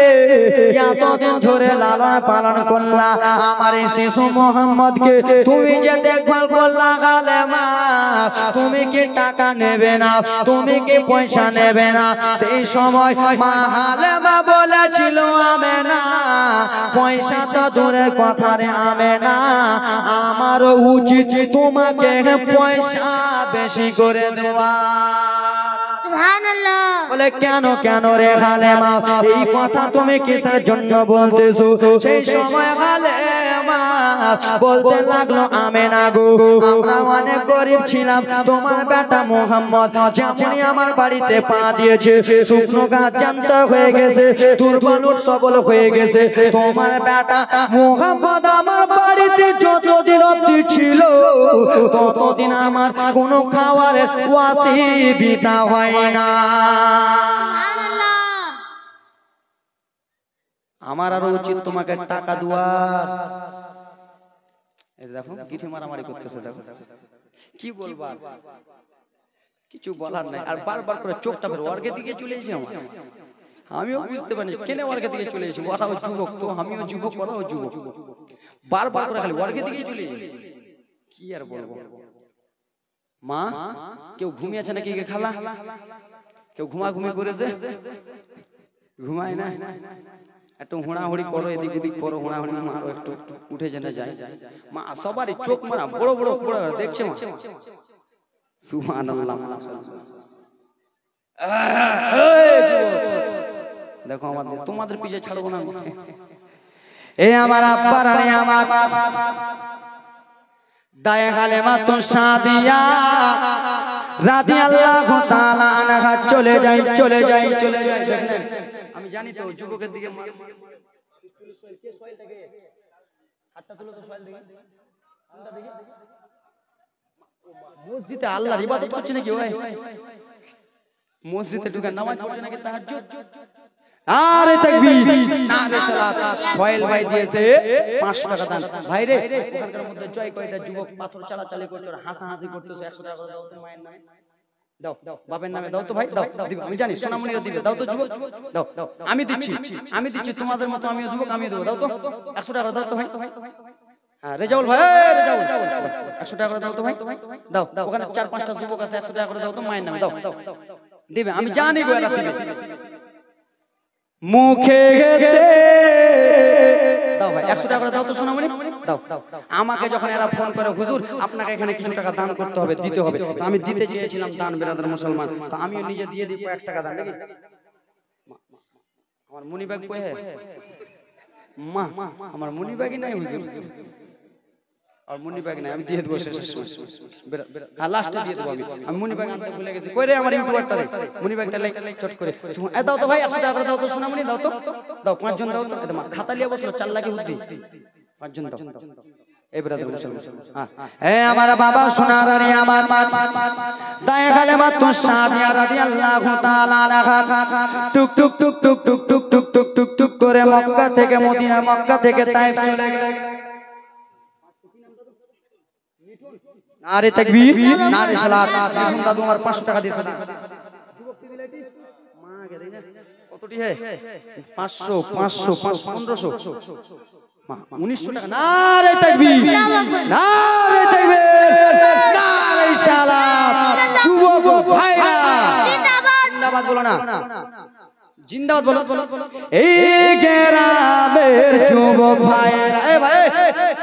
এতদিন ধরে লালন পালন করলা, আমার এই শিশু মোহাম্মদকে তুমি যে দেখভাল করলা হালেমা, তুমি কি টাকা নেবে না, তুমি কি পয়সা নেবে না? সেই সময় মা হালেমা বলেছিল আমেনা পয়সা তো দূরের কথা রে আমেনা, আমারও উচিত তোমাকে পয়সা বেশি করে দেওয়া। সুবহানাল্লাহ। বলে কেন কেন রে হালেমা এই কথা তুমি কিসের জন্য বলতেছো? সেই সময় হালেমা বলতে লাগলো আমেনা গো আমরা অনেক গরিব ছিলাম, তোমার বেটা মোহাম্মদ যেমনই আমার বাড়িতে পা দিয়েছে শুকনো গাছ জানতে হয়ে গেছে, দুর্বল সবল হয়ে গেছে। তোমার বেটা মোহাম্মদ আমার বাড়িতে যতদিন অবধি ছিল ততদিন আমার কোনো খাবারের অসুবিধা হয় না। আমার আরো উচিত তোমাকে টাকা দেওয়ার। দেখো গিঠে মারামারি করতেছে, দেখো কি বলবা, কিছু বলার নাই। আর বারবার করে চোখটা বের ওয়ার্গের দিকে চলে এসেছে। আমিও বুঝতে পারি কেন ওয়ার্গের দিকে চলে এসেছি, ওরাও যুবক তো আমিও যুবক, ওরাও যুবক, বারবার করে খালি ওয়ার্গের দিকে চলে এসেছি। কি আর বলবো মা, কেউ ঘুমিয়েছে নাকি খালা? কেউ ঘুমাঘুমি করেছে? ঘুমায় না, একটু হুড়াহুড়ি করো, এদিক ওদিক করো, হুড়াহুড়ি মারো, একটু উঠে যেতে যায়। মা সবারই চোখ মারা বড় বড় বড় দেখছে মা। সুবহানাল্লাহ। দেখো আমাদের তোমাদের পিছে ছাড়বো না। এ আমার আব্বার আরে আমার দায়ে হালিমাতুস সাদিয়া রাদিয়াল্লাহু তাআলা আনহা চলে যায় চলে যায় চলে যায়। দেখেন আমি জানি তো যুবকের দিকে কে সয়েলটাকে হাতটা তুলো তো সয়েল দিকে কোনটা দিকে? মসজিদে আল্লাহর ইবাদত করছে নাকি ভাই? মসজিদে ঢুকে নামাজ পড়ছে নাকি তাহাজ্জুদ? আরে তাকবীর, নারে সালাত। সয়েল ভাই দিয়েছে 500 টাকা দান। ভাই রে ওখানকার মধ্যে জয় কয়টা যুবক পাথর চালাচালি করছে আর হাসাহাসি করতেছে, 100 টাকা করে দাও মায়ের নামে। দাও বাপের নামে দাও তো ভাই, দাও দিবে, আমি জানি সোনামণিরা দিবে, দাও তো যুবক, দাও আমি দিচ্ছি তোমাদের মতো আমিও যুবক, আমিও দেবো, দাও তো 100 টাকা দাও তো ভাই। হ্যাঁ রেজাউল ভাই, রেজাউল 100 টাকা করে দাও তো ভাই, দাও ওখানে 4-5টা যুবক আছে, 100 টাকা করে দাও তো মায়ের নামে, দাও দিবে, আমি জানি গো এরা দিবে। মুখে গেতে দাও ভাই 100 টাকা করে দাও তো সোনামণি, দাও। আমাকে যখন এরা ফোন করে হুজুর আপনাকে এখানে কিছু টাকা দান করতে হবে, দিতে হবে, তো আমি দিতে চেয়েছিলাম দান বেরাদার মুসলমান, তো আমিও নিজে দিয়ে দিব 1 টাকা দান নাকি। আমার মনি ব্যাগ কই হে মা, আমার মনি ব্যাগই নাই হুজুর, আর মনি ব্যাগ নাই, আমি দিয়ে দেবো শেষের সময়, হ্যাঁ লাস্টে দিয়ে দেবো, আমি মনি ব্যাগ আনতে ভুলে গেছি, কই রে আমার ইউটিউবারটা রে, মনি ব্যাগটা লাই চট করে দাও তো ভাই 100 টাকা করে দাও তো সোনামণি, দাও তো, দাও 5 জন দাও তো, তোমার খাতা লিয়ে বসলো 4 লাখে বুদ্ধি, 5 জন দাও এই ব্রাদার মুসলমান। হ্যাঁ আমার বাবা সোনার রে আমার মা দায়ে কালেমা তো সাদিয়া রাদিয়াল্লাহু তাআলা আনহা টুক টুক টুক টুক টুক টুক টুক টুক টুক টুক করে মক্কা থেকে মদিনা, মক্কা থেকে তায়েফ চলে গেল। নারে তাকবীর, নারে সালাত। এখন দাদু আমার 500 টাকা দিয়েছে, যুবক কি দিলে এটি মা কে দেই না কতটি হে 500 500 1500 মা 1900 টাকা। নারে তাকবীর, নারে তাকবীর, নারে সালাত। যুবক ভাইরা জিন্দাবাদ বলো না, জিন্দাবাদ বলো। এই গ্রামের যুবক ভাইরা, এ ভাই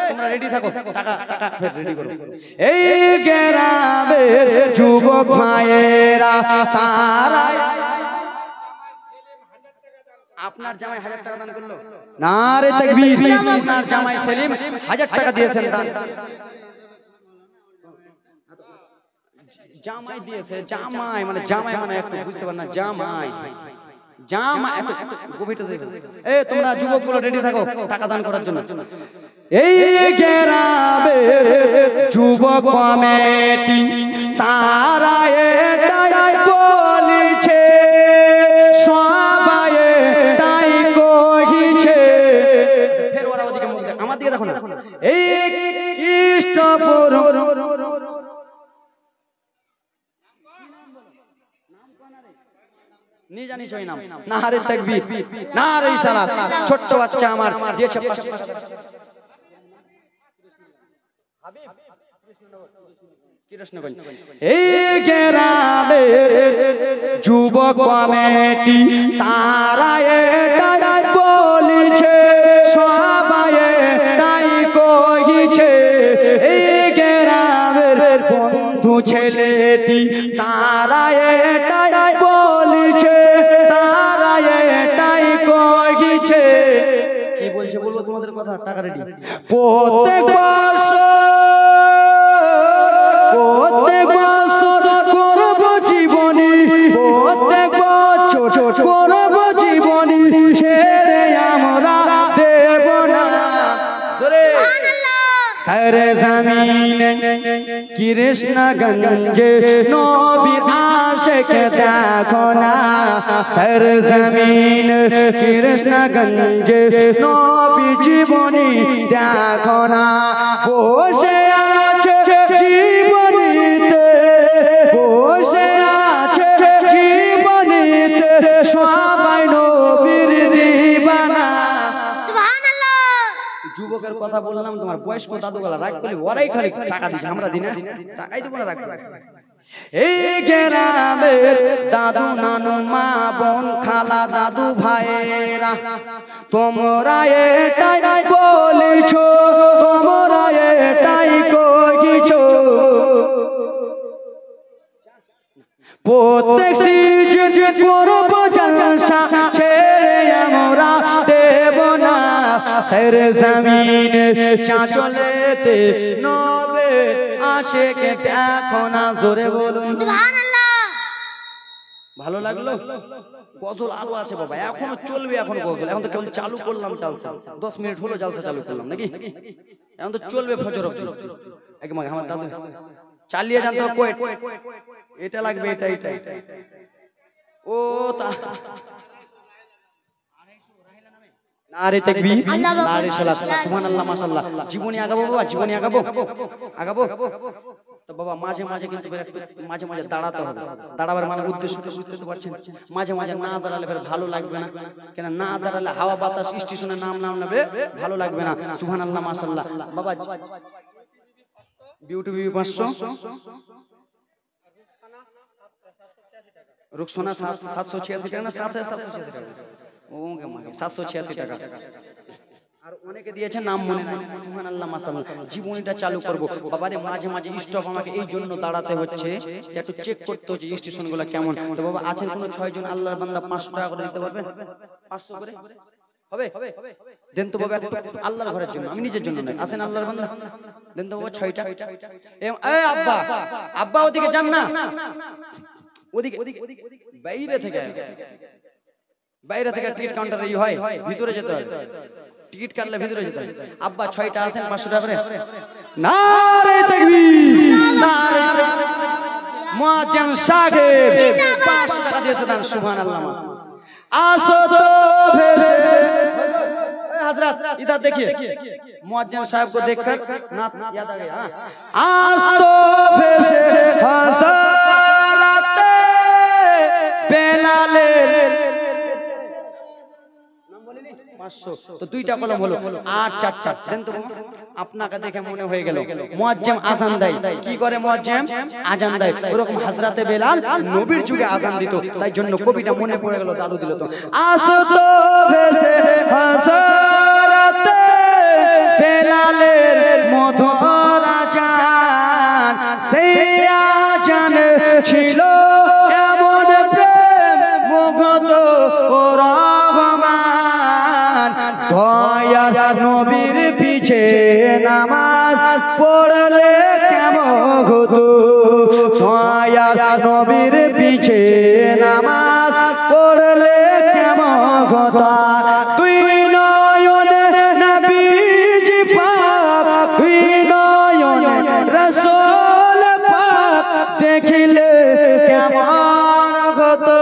তোমরা রেডি থাকো, টাকা ফের রেডি করো। এই গ্রামের যুবক ভাইরা তারা আপনার জামাই 1000 টাকা দান করলো, নারে তাকবীর। আপনার জামাই সেলিম 1000 টাকা দিয়েছেন দান, জামাই দিয়েছে, জামাই মানে একটু বুঝতে পার না, জামাই গভীরটা দেখো। এই তোমরা যুবকগুলো রেডি থাকো টাকা দান করার জন্য। এই গ্রামের যুবক কমিটি তারা এটাই বলিছে, সবাই এটাই কহিছে। ফের ওরা ওদিকে মুখ দেখ, আমার দিকে দেখো না। এই ইষ্টপুর নি জানিস ওই নাম, নারে তাকবীর, নারে সালাত। ছোট্ট বাচ্চা আমার দিয়েছে 500 টাকা। হাবিব কৃষ্ণগঞ্জ। এই গ্রামের যুবক কমিটি তারা এটাই বলিছে, সবাই এটাই কহিছে। এই গ্রামের বন্ধু ছেলেটি তারা এটাই বলিছে, তারা এটাই কহিছে। কি বলছে বলবো তোমাদের কথা, টাকা রেডি। প্রত্যেক বছর করব জীবনী, প্রত্যেক বছর করব জীবনী, ছেড়ে আমরা দেব না। সারে জমিনে কৃষ্ণগঞ্জে নবীর আশিক দেখো না, সারে জমিনে কৃষ্ণগঞ্জে নবী জীবনী দেখো না। বসে আছে জীবনীতে, বসে আছে জীবনীতে, সবাই নবীর দিবানা। যুবকের কথা বললাম, তোমার বয়স্ক দাদুগুলা রাগ করলে ওরাই খালি টাকা দিচ্ছে, আমরা দিই না, টাকাই দেবো না, রাগ করে। এই গ্রামের দাদু নানু মা বোন খালা দাদু ভাইয়েরা তোমরা এটাই বলেছো, তোমরা এটাই কইছো। প্রত্যেক সিজন করব জলসা, ছেড়ে আমরা দেব না। সারে জমিনে চাঁচলেতে নবে আশিক দেখো না। জোরে বলুন সুবহানাল্লাহ। ভালো লাগলো? গজল আলো আছে বাবা, এখনো চলবে, এখন গজল, এখন তো কেবল চালু করলাম জালসা, 10 মিনিট হলো জালসা চালু করলাম নাকি, এখন তো চলবে ফজর অবধি। একদম আমার দাদু চালিয়ে যান তো, কোয়েট এটা লাগবে, এটা ও তা। নারে তাকবীর, নারে সালাত, সুবহানাল্লাহ, মাশাআল্লাহ। জীবনী আগাবো বাবা, জীবনী আগাবো। তো বাবা মাঝে মাঝে কিন্তু মাঝে মাঝে দাঁড়াতে হবে। দাঁড়াবার মানে উদ্দেশ্যটা বুঝতে তো পারছেন। মাঝে মাঝে না দাঁড়ালে ভালো লাগবে না, কেন না দাঁড়ালে হাওয়া বাতাস স্টেশনে নাম নেবে, ভালো লাগবে না। সুবহানাল্লাহ, মাশাআল্লাহ। বাবা বিউটি বিবি 500, রুকসানা 786 টাকা না 7786 টাকা, ওকে মানে 786 টাকা। আর অনেকে দিয়েছে নাম মনে নাই। সুবহানাল্লাহ, মাশাআল্লাহ। জীবনীটা চালু করব বাবারে। মাঝে মাঝে স্টপ আমাকে এই জন্য দাঁড়াতে হচ্ছে, একটু চেক করতে হচ্ছে স্টেশনগুলো কেমন। তো বাবা আছেন কোন 6 জন আল্লাহর বান্দা 500 টাকা করে দিতে পারবেন? 500 করে হবে? দেন তো বাবা একটু আল্লাহর ঘরের জন্য, আমি নিজের জন্য নয়। আছেন আল্লাহর বান্দা, দেন তো বাবা 6টা। এই আব্বা, আব্বা ওদিকে যান না, ওদিকে বাইরে থেকে টিকিট কাউন্টারে হয়, ভিতরে যেতে হয়। টিকিট কাটলে ভিতরে যেতে হয়। আব্বা 6টা আছেন 500 টাকা করে। নারে তাকবীর, নারে মুয়াজ্জিম সাহেব 500 টাকা দিয়েছে দান। সুবহানাল্লাহ, আসো তো ভেসে। हजरत इधर देखिए, मुअज्जिन साहब को देखकर नात याद आ गया। आज तो भेसे हज़रत बेलाले তো 2টা কলম হলো 8 4 দেন তো আপনাকে দেখে মনে হয়ে গেল মুয়াজ্জিম আযান দেয়। কি করে মুয়াজ্জিম? আযান দেয়। এরকম হযরতে বেলাল নবীর যুগে আযান দিত, তাই জন্য কবিটা মনে পড়ে গেল, দাদু দিল তো। আসো তো ভেসে হযরতে বেলালের মধুর আযান, সেই আযান ছিল এমন প্রেম মুগ্ধ ও রহমান। দয়ার নবীর পিছে নামাজ পড়লে কেমন হতো, দয়ার নবীর পিছে নামাজ পড়লে কেমন হতো। তুই নয়নে নবীজি পাক, তুই নয়নে রাসূল পাক দেখিলে কেমন হতো।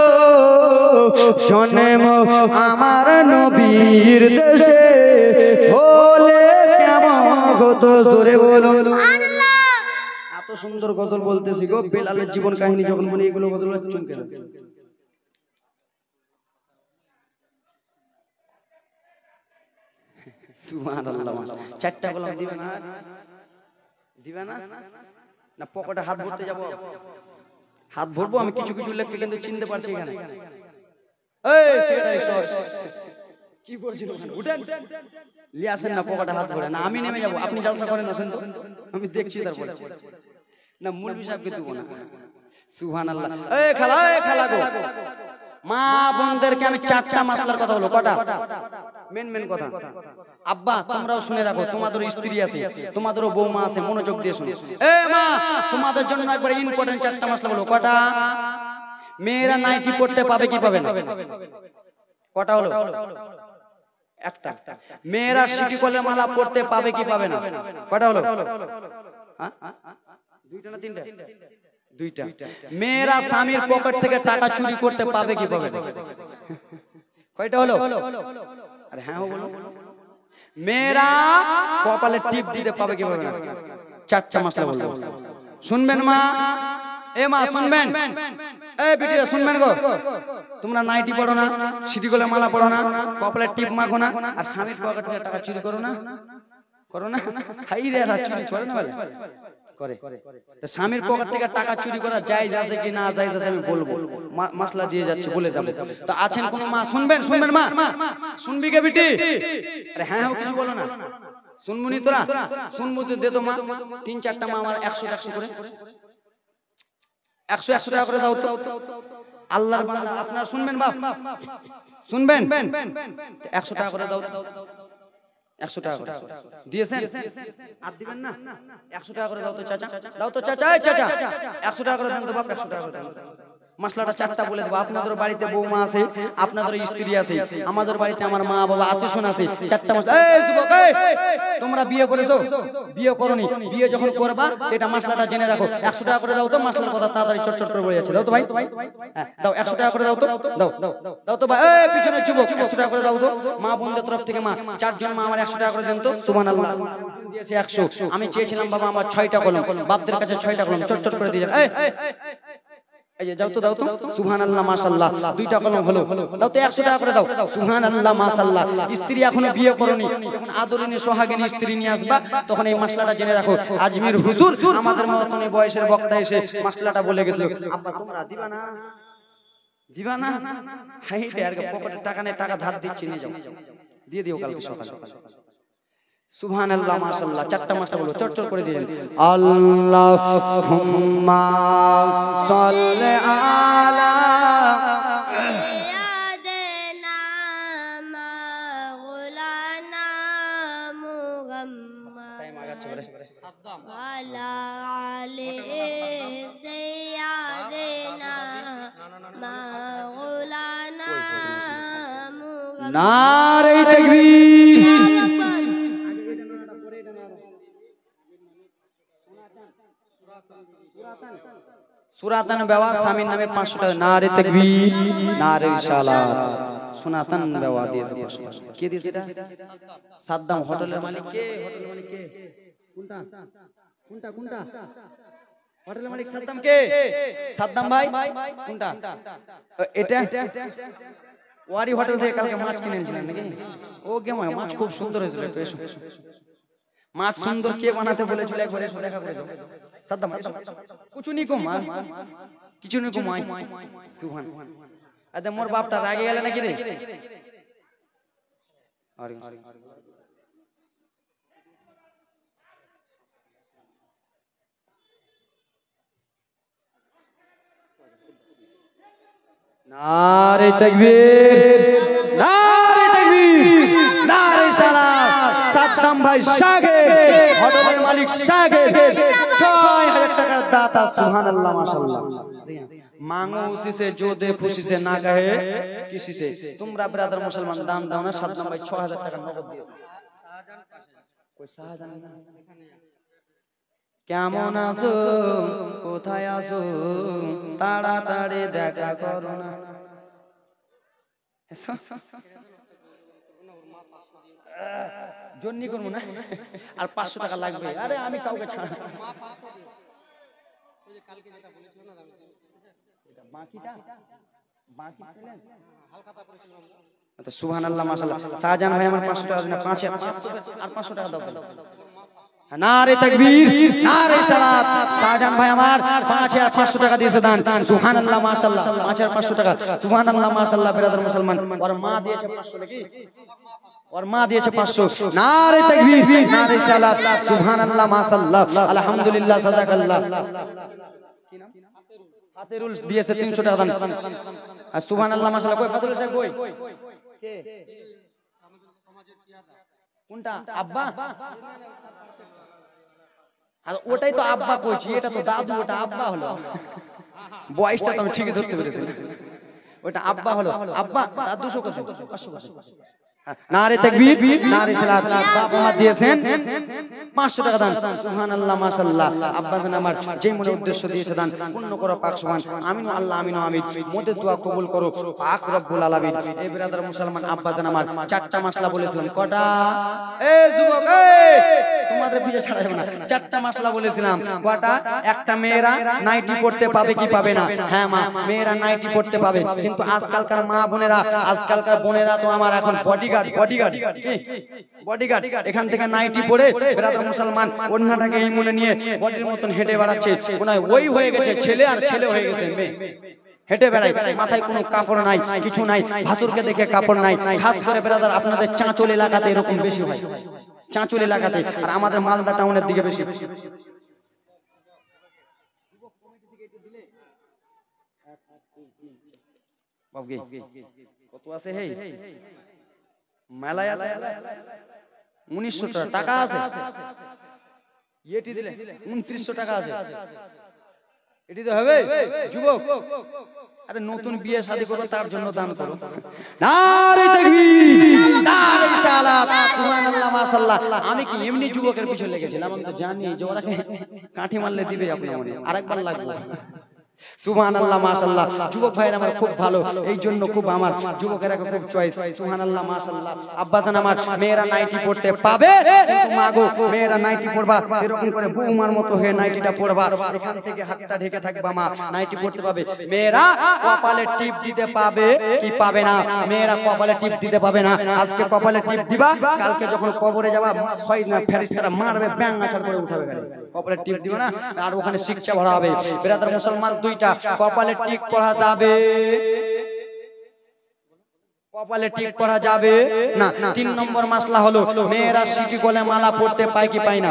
জন্ম আমার নবীর দেশে হলে কেমন হতো। জোরে বলুন সুবহানাল্লাহ। এত সুন্দর গজল বলতেছি গো, বেলালের জীবন কাহিনী যখন মনে এগুলো গজল চমকে লাগে। সুবহানাল্লাহ। 4টা কলম দিবে না? দিবে না? না পকেটে হাত ভরতে যাব? হাত ভরবো আমি, কিছু কিছু লেখকে কিন্তু চিনতে পারছি এখানে। এই সেটাই সস কি বলছিল ওখানে? উঠেন লি আসেন না, পকেটে হাত ভরে না, আমি নেমে যাব। আপনি জলসা করেন, আসেন তো, আমি দেখছি তারপরে। না মুলবি সাহেবকে দেব না। সুবহানাল্লাহ। এই খালা গো, মা বোনদেরকে আমি 4টা মাসলার কথা বলবো। কটা? মেন কথা। আব্বা তোমরাও শুনে রাখো, তোমাদের স্ত্রী আছে, তোমাদেরও বৌমা আছে, মনোযোগ দিয়ে শুনো। এ মা, তোমাদের জন্য একবার ইম্পর্টেন্ট 4টা মাসলা বলো। কটা? মেয়েরা নাইটি পড়তে পাবে কি পাবে না? কটা হলো? একটা। মেয়েরা সিটি কলে মালা পড়তে পাবে কি পাবে না? কটা হলো? 2টা না 3টা? 2টা। মেয়েরা স্বামীর পকেট থেকে টাকা চুরি করতে পাবে কি পাবে না? কয়টা হলো? আরে হ্যাঁ বলো। মেয়েরা কপালে টিপ দিতে পাবে কি পাবে না? 4টা মাসলা বলবো, শুনবেন মা? এ মা শুনবেন? এই বিটিরা শুনবেন গো, তোমরা নাইটি পড়ো না, সিটি কলে মালা পড়ো না, কপালে টিপ মাখো না, আর স্বামীর পকেট থেকে টাকা চুরি করো না? করো না? হাই রে, চুরি করে না বলে করে। তো স্বামীর পকেট থেকে টাকা চুরি করা জায়েজ আছে কি না জায়েজ আছে আমি বলবো, মাসলা দিয়ে যাচ্ছে বলে যাবো। তো আছেন কোন মা? শুনবেন মা? শুনবি কে বিটি? আরে হ্যাঁ কিছু বলো না, শুনবুনি তোরা? শুনবো তো, দে তো মা। 3-4টা মা আমার 100 করে 100 টাকা করে দাও তো। আল্লাহর বান্দা আপনারা শুনবেন বাপ? শুনবেন? 100 টাকা করে দাও। 100 টাকা করে দিয়েছেন? আর দিবেন না? 100 টাকা করে দাও তো চাচা, দাও তো চাচা। এই চাচা 100 টাকা করে দেন তো বাপ, 100 টাকা করে দেন। মাসলাটা 4টা বলে দেবো। আপনাদের বাড়িতে বৌমা আছে, আপনাদের স্ত্রী আছে, আমাদের বাড়িতে আমার মা বাবা আত্মীয়স্বজন আছে। 4টা মাসলা। এই যুবক, তোমরা বিয়ে করেছো? বিয়ে করোনি? বিয়ে যখন করবা এটা মাসলাটা জেনে রাখো। 100 টাকা করে দাও তো, মাসলার কথা তাড়াতাড়ি চটচট করে বলে যাচ্ছে। দাও তো ভাই, হ্যাঁ দাও 100 টাকা করে দাও তো, দাও তো ভাই। এই পিছনের যুবক 100 টাকা করে দাও তো। মা বোনদের তরফ থেকে মা 4 জন মা আমার 100 টাকা করে দেন তো। সুবহানাল্লাহ। দিয়েছে 100, আমি চেয়েছিলাম বাবা আমার 6টা কলম, বাপদের কাছে 6টা কলম চটচট করে দিয়ে এই যে দাও তো সুবহানাল্লাহ মাশাআল্লাহ, 2টা কলম হলো, দাও তো 100 টাকা করে দাও, সুবহানাল্লাহ মাশাআল্লাহ। স্ত্রী এখনো বিয়ে করনি, যখন আদরিনী সোহাগিনী স্ত্রী নিয়ে আসবা তখন এই মাসলাটা জেনে রাখো। আজমির হুজুর আমাদের মতন বয়সের বক্তা এসে মাসলাটা বলে গেছিল, আব্বা তোমরা দিবা না হাইতে আর পকেটে টাকা নেই, টাকা ধার দিচ্ছি, নিয়ে যাও, দিয়ে দিও কালকে সকালে। সুবহানাল্লাহ মাশাআল্লাহ, 4টা মাসলা বলো, চটচট করে দিলেন। আল্লাহুম্মা সাল্লি আলা সাইয়্যিদিনা মাওলানা মুহাম্মদ ওয়ালা আলি সাইয়্যিদিনা মাওলানা মুহাম্মদ। নারে তাকবীর। সুরাতান বেওয়া স্বামীর নামে 500 টাকা। নারে তাকবীর, নারে রিসালাত। সুনাতান বেওয়া দিয়েছে 500 টাকা। কে দিয়েছে এটা? সাদ্দাম হোটেলের মালিক কে? হোটেলের মালিক কে? কোনটা হোটেলের মালিক সাদ্দাম কে? সাদ্দাম ভাই কোনটা? এটা ওয়ারি হোটেল থেকে কালকে মাছ কিনে এনেছিলেন নাকি? ও কে মাছ খুব সুন্দর হয়েছিল, এসো। মাছ সুন্দর কে বানাতে বলেছিল একবার এসে দেখা করে যাও। সাদ্দাম কিছু নি কো মা, কিছু নি কো মাই সুবহান। আদে মোর বাপটা রাগে গেল নাকি রে? আরে নারে তাকবীর, নারে তাকবীর, নারে সালাত। সাদ্দাম ভাই শাগির, হোটেলের মালিক শাগির, 6000 টাকার দাতা। সুবহানাল্লাহ মাশাআল্লাহ। मांगो उसी से जो दे खुशी से, ना कहे किसी से। तुमरा ब्रदर मुसलमान दान दाओ ना। साद्दाम भाई 6000 টাকা নগদ দিয়ে। কই শাহজাহান কেমন আছো, কোথায় আছো, তাড়াতাড়ি দেখা করো না। জন্নি করবো না, আর 500 টাকা লাগবে। আরে আমি কাউকে ছাড় সুবহানাল্লাহ মাশাআল্লাহ। শাহজাহান ভাই আমার 500 টাকা দিনা, 5 আর 500 টাকা দাও। নারে তাকবীর, নারে সালাত। শাহজাহান ভাই আমার 5 আর 500 টাকা দিয়েছে দান। সুবহানাল্লাহ মাশাআল্লাহ, 5 আর 500 টাকা। সুবহানাল্লাহ মাশাআল্লাহ। ব্রাদার মুসলমান, ওর মা দিয়েছে 500 নাকি? ওর মা দিয়েছে 500। নারে তাকবীর, নারে সালাত। সুবহানাল্লাহ মাশাআল্লাহ, আলহামদুলিল্লাহ, সাদাকাল্লাহ। কি নাম? ফাতেরুল দিয়েছে 300 টাকা দান। আর সুবহানাল্লাহ মাশাআল্লাহ। কই ফাতেরুল সাহেব কই? কে? কোনটা? আব্বা? আর ওটাই তো আব্বা কইছি, এটা তো দাদু, ওটা আব্বা হলো। বয়সটা তো আমি ঠিকই ধরতে পেরেছি। ওটা আব্বা হলো। আব্বা আর 200 কত? 500 কত? নারে তাকবীর, নারে সালাত। বাবা মা দিয়েছেন 500 টাকা দান। সুবহানাল্লাহ মাশাআল্লাহ। আব্বা জান আমার যে মনে উদ্দেশ্য দিয়েছে দান পূর্ণ করো পাক সুবহান। আমিন আল্লাহ, আমিন আমিন। মোদের দোয়া কবুল করো পাক রব্বুল আলামিন। এই ব্রাদার মুসলমান, আব্বা জান আমার 4টা মাসলা বলেছিলাম। কটা? এ যুবক, তোমাদের পিছে ছাড়াইব না। 4টা মাসলা বলেছিলাম। কটা? একটা মেয়েরা নাইটি পড়তে পাবে কি পাবে না? হ্যাঁ মা, মেয়েরা নাইটি পড়তে পাবে, কিন্তু আজকালকার মা বোনেরা, আজকালকার বোনেরা তো আমার এখন বডিগার্ড। এখান থেকে নাইটি পড়ে ব্রাদার মুসলমান ওন্নাটাকে এই মনে নিয়ে বডির মতন হেঁটে বেড়াচ্ছে। কোনায় ওই হয়ে গেছে ছেলে, আর ছেলে হয়ে গেছে মেয়ে। হেঁটে বেড়ায়, মাথায় কোনো কাপড় নাই, কিছু নাই, ভাসুরকে দেখে কাপড় নাই। খাস করে ব্রাদার আপনাদের চাঁচল এলাকাতে এরকম বেশি হয়, চাঁচল এলাকাতে, আর আমাদের মালদা টাউনের দিকে বেশি। কত আছে? হেই মেলায় 1900 টাকা আছে। এটি দিলে 2900 টাকা আছে। এটি তো হবে যুবক। আরে নতুন বিয়ে শাদী করো, তার জন্য দান করো। নারে তাকবীর, নারে সালাত। সুবহানাল্লাহ মাশাআল্লাহ। আমি কি এমনি যুবকের পিছনে লেগেছিলাম? আমি তো জানি যে ওরা কাঠি মারলে দিবে আপনার মনে। আরেকবার লাগবে। সুবহানাল্লাহ মাশাআল্লাহ। যুবক ভাইরা আমার খুব ভালো, এই জন্য খুব আমার যুবকেরা খুব চয়েস। সুবহানাল্লাহ মাশাআল্লাহ। আব্বাজান আমার মেয়েরা নাইটি পড়তে পাবে, কিন্তু মাগো মেয়েরা নাইটি পড়বা এরকম করে বৌমার মতো হয়ে নাইটিটা পড়বা, এখান থেকে হাতটা ঢেকে থাকবা মা, নাইটি পড়তে পাবে। মেয়েরা কপালে টিপ দিতে পাবে কি পাবে না? মেয়েরা কপালে টিপ দিতে পাবে না। আজকে কপালে টিপ দিবা, কালকে যখন কবরে যাবা ফেরেশতারা মারবে, ব্যাং আছাড় করে উঠাবে গাড়ি। কপালে টিপ দিবা না, আর ওখানে শিক্ষা ভরা হবে। বেরাদার মুসলমান, দুইটা কপালে টিপ পড়া যাবে, কপালে টিপ পড়া যাবে না। 3 নম্বর মাসলা হলো মেয়েরা সিটি গলে মালা পড়তে পায় কি পায় না?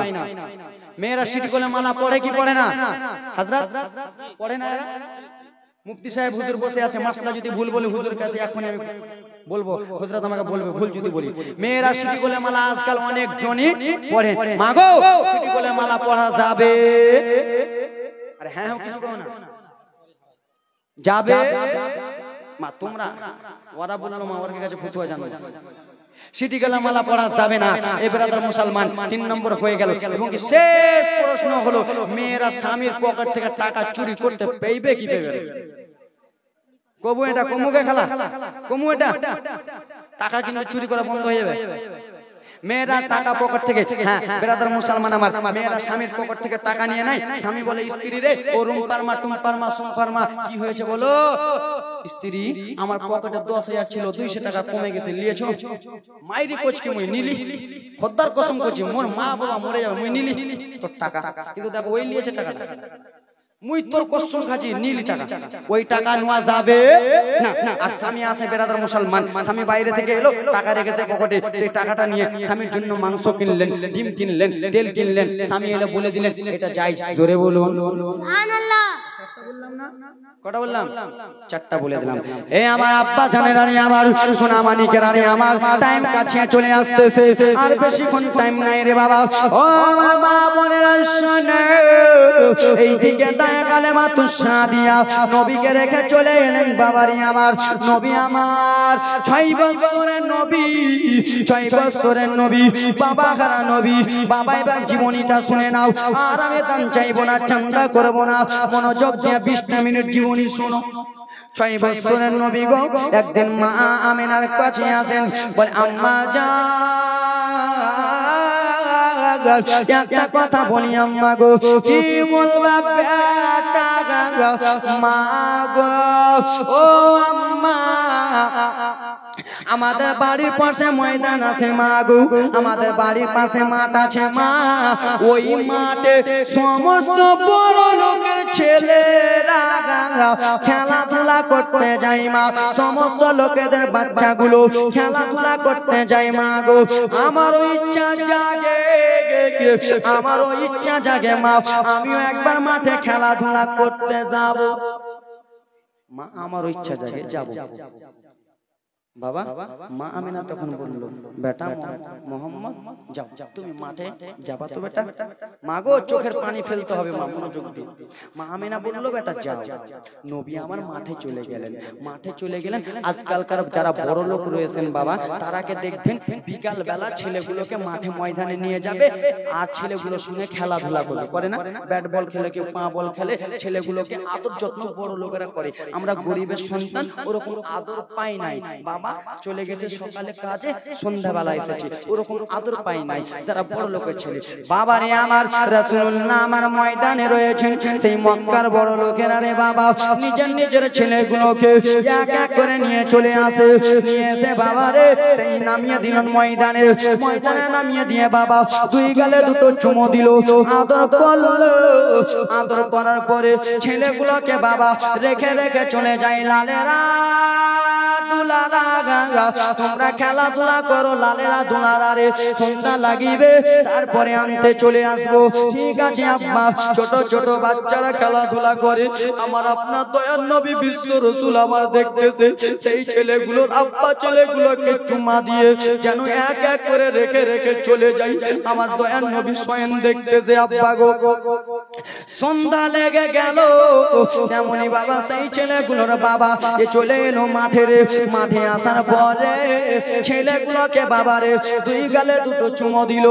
মেয়েরা সিটি গলে মালা পড়ে কি পড়ে না? হযরত পড়ে না? মুফতি সাহেব হুজুর বসে আছে, মাসলা যদি ভুল বলি হুজুর কাছে এখনই আমি বলবো, হযরত আমাকে বলবে ভুল যদি বলি। মেয়েরা সিটি গলে মালা আজকাল অনেক জনই পড়ে, মাগো সিটি গলে মালা পড়া যাবে? আরে হ্যাঁ কিছু কও না, যাবে মা। তোমরা ওরা বললো মা, ওর কাছে ফতুয়া জানো, সিটি গলা মালা পড়া যাবে না। এই ব্রাদার মুসলমান, 3 নম্বর হয়ে গেল। এবং কি শেষ প্রশ্ন হলো মেয়েরা স্বামীর পকেট থেকে টাকা চুরি করতে পাইবে কি পাইবে না? কবু এটা কমুকে খেলা, কমু এটা টাকা কিন্তু চুরি করা বন্ধ হয়ে যাবে। মেয়েরা টাকা পকেট থেকে, হ্যাঁ ব্রাদার মুসলমান আমার, মেয়েরা স্বামীর পকেট থেকে টাকা নিয়ে নাই। স্বামী বলে স্ত্রী রে, ও রুমপারমা টুমপারমা সোমপারমা কি হয়েছে বলো? স্ত্রী আমার পকেটে 10,000 ছিল, 200 টাকা কমে গেছে, নিয়েছো? মাইরি কোচকে মুই নিলি, খোদার কসম করছি মোর মা বাবা মরে যাবে, মুই নিলি তোর টাকা। কিন্তু দেখো ওই নিয়েছে টাকাটা, মুই তোর কসম খাচ্ছি নিলি টাকা, ওই টাকা নেওয়া যাবে না। আর স্বামী আসে বেরাদার মুসলমান, স্বামী বাইরে থেকে এলো, টাকা রেখেছে পকেটে, সেই টাকাটা নিয়ে স্বামীর জন্য মাংস কিনলেন, ডিম কিনলেন, তেল কিনলেন। স্বামী এলে বলে দিলেন এটা জায়েজ। জোরে বলুন সুবহানাল্লাহ। কটা বললাম? 4টা বলে দিলাম। এই আমার আব্বা জানের রানী, আমার সোনা মানিকের রানী, আমার টাইম কাছে চলে আসতেছে, আর বেশিক্ষণ টাইম নাই রে বাবা। ও আমার মা বোনেরা শুনে, এইদিকে দায় কালেমা তুষা দিয়া নবীকে রেখে চলে এলেন বাবারি আমার নবী, আমার 6 বছরের নবী, 6 বছরের নবী, বাবা খারা নবী। বাবা এবার জীবনীটা শুনে নাও, আর আমি দান চাইবো না, চান্দা করবো না, মনোযোগ দিয়ে 20টা মিনিট জীবনী শোনো। 6 বছরের নবী গো একদিন মা আমিনার কাছে আসেন, বলে আম্মা জান একটা কথা বলি আম্মা গো। কি বলবা বেটা মা গো? ও আম্মা, আমাদের বাড়ির পাশে ময়দান আছে মা গো, আমাদের বাড়ির পাশে মাঠ আছে মা, ওই মাঠে সমস্ত বড় লোকের ছেলেরা খেলাধুলা করতে যায় মা, সমস্ত লোকেদের বাচ্চাগুলো খেলাধুলা করতে যায় মা গো। আমারও ইচ্ছা জাগে, আমারও ইচ্ছা জাগে মা, আমিও একবার মাঠে খেলাধুলা করতে যাব মা, আমারও ইচ্ছা জাগে যাব। বাবা মা আমিনা তখন বলল, বেটা মোহাম্মদ যাও, তুমি মাঠে যাবা তো বেটা? মা গো চোখের পানি ফেলতে হবে মা, মনোযোগ দিয়ে। মা আমিনা বলল বেটা যাও। নবী আমার মাঠে চলে গেলেন, মাঠে চলে গেলেন। আজকালকার যারা বড় লোক রয়েছেন বাবা, তারাকে দেখবেন বিকাল বেলা ছেলেগুলোকে মাঠে ময়দানে নিয়ে যাবে, আর ছেলেগুলোর সঙ্গে খেলাধুলা করবে, করে না? ব্যাট বল খেলে, কেউ পা বল খেলে, ছেলেগুলোকে আদর যত্ন বড় লোকেরা করে। আমরা গরিবের সন্তান, ওরকম আদর পাই নাই বাবা, চলে গেছে সকালে কাজে, সন্ধ্যাবেলা এসেছে, ওরকম আদর পাই নাই যারা বড় লোকের ছেলে। বাবারে আমার রাসূলুল্লাহ আমার ময়দানে রয়েছেন, সেই মক্কার বড় লোকেরা রে বাবা নিজের নিজের ছেলেগুলোকে এক এক করে নিয়ে চলে আসে, নিয়ে এসে বাবারে সেই নামিয়ে দিলেন ময়দানে, ময়দানে নামিয়ে দিয়ে বাবা 2 গালে 2টো চুমো দিল, আদর করলো। আদর করার পরে ছেলেগুলোকে বাবা রেখে রেখে চলে যায়। লালেরা দুলারা তোমরা খেলাধুলা করো, লালেরা দুলারা রে, সন্ধ্যা লাগিবে তারপরে আনতে চলে আসবো। ঠিক আছে আব্বা। ছোট ছোট বাচ্চারা খেলাধুলা করে, আমার আপনার দয়ার নবী বিশ্ব রাসূল আমার দেখতেছে, সেই ছেলেগুলোর আব্বা ছেলেগুলোকে চুমা দিয়ে যেন এক এক করে রেখে রেখে চলে যাই। আমার দয়ার নবী স্বয়ং দেখতেছে। আব্বা গো সন্ধ্যা লেগে গেল, তেমনি বাবা সেই ছেলেগুলোর বাবা চলে এলো মাঠে রে। মাঠে আসার পর ঘরে ছেলেগুলোকে বাবারে দুই গালে দুটো চুমো দিল,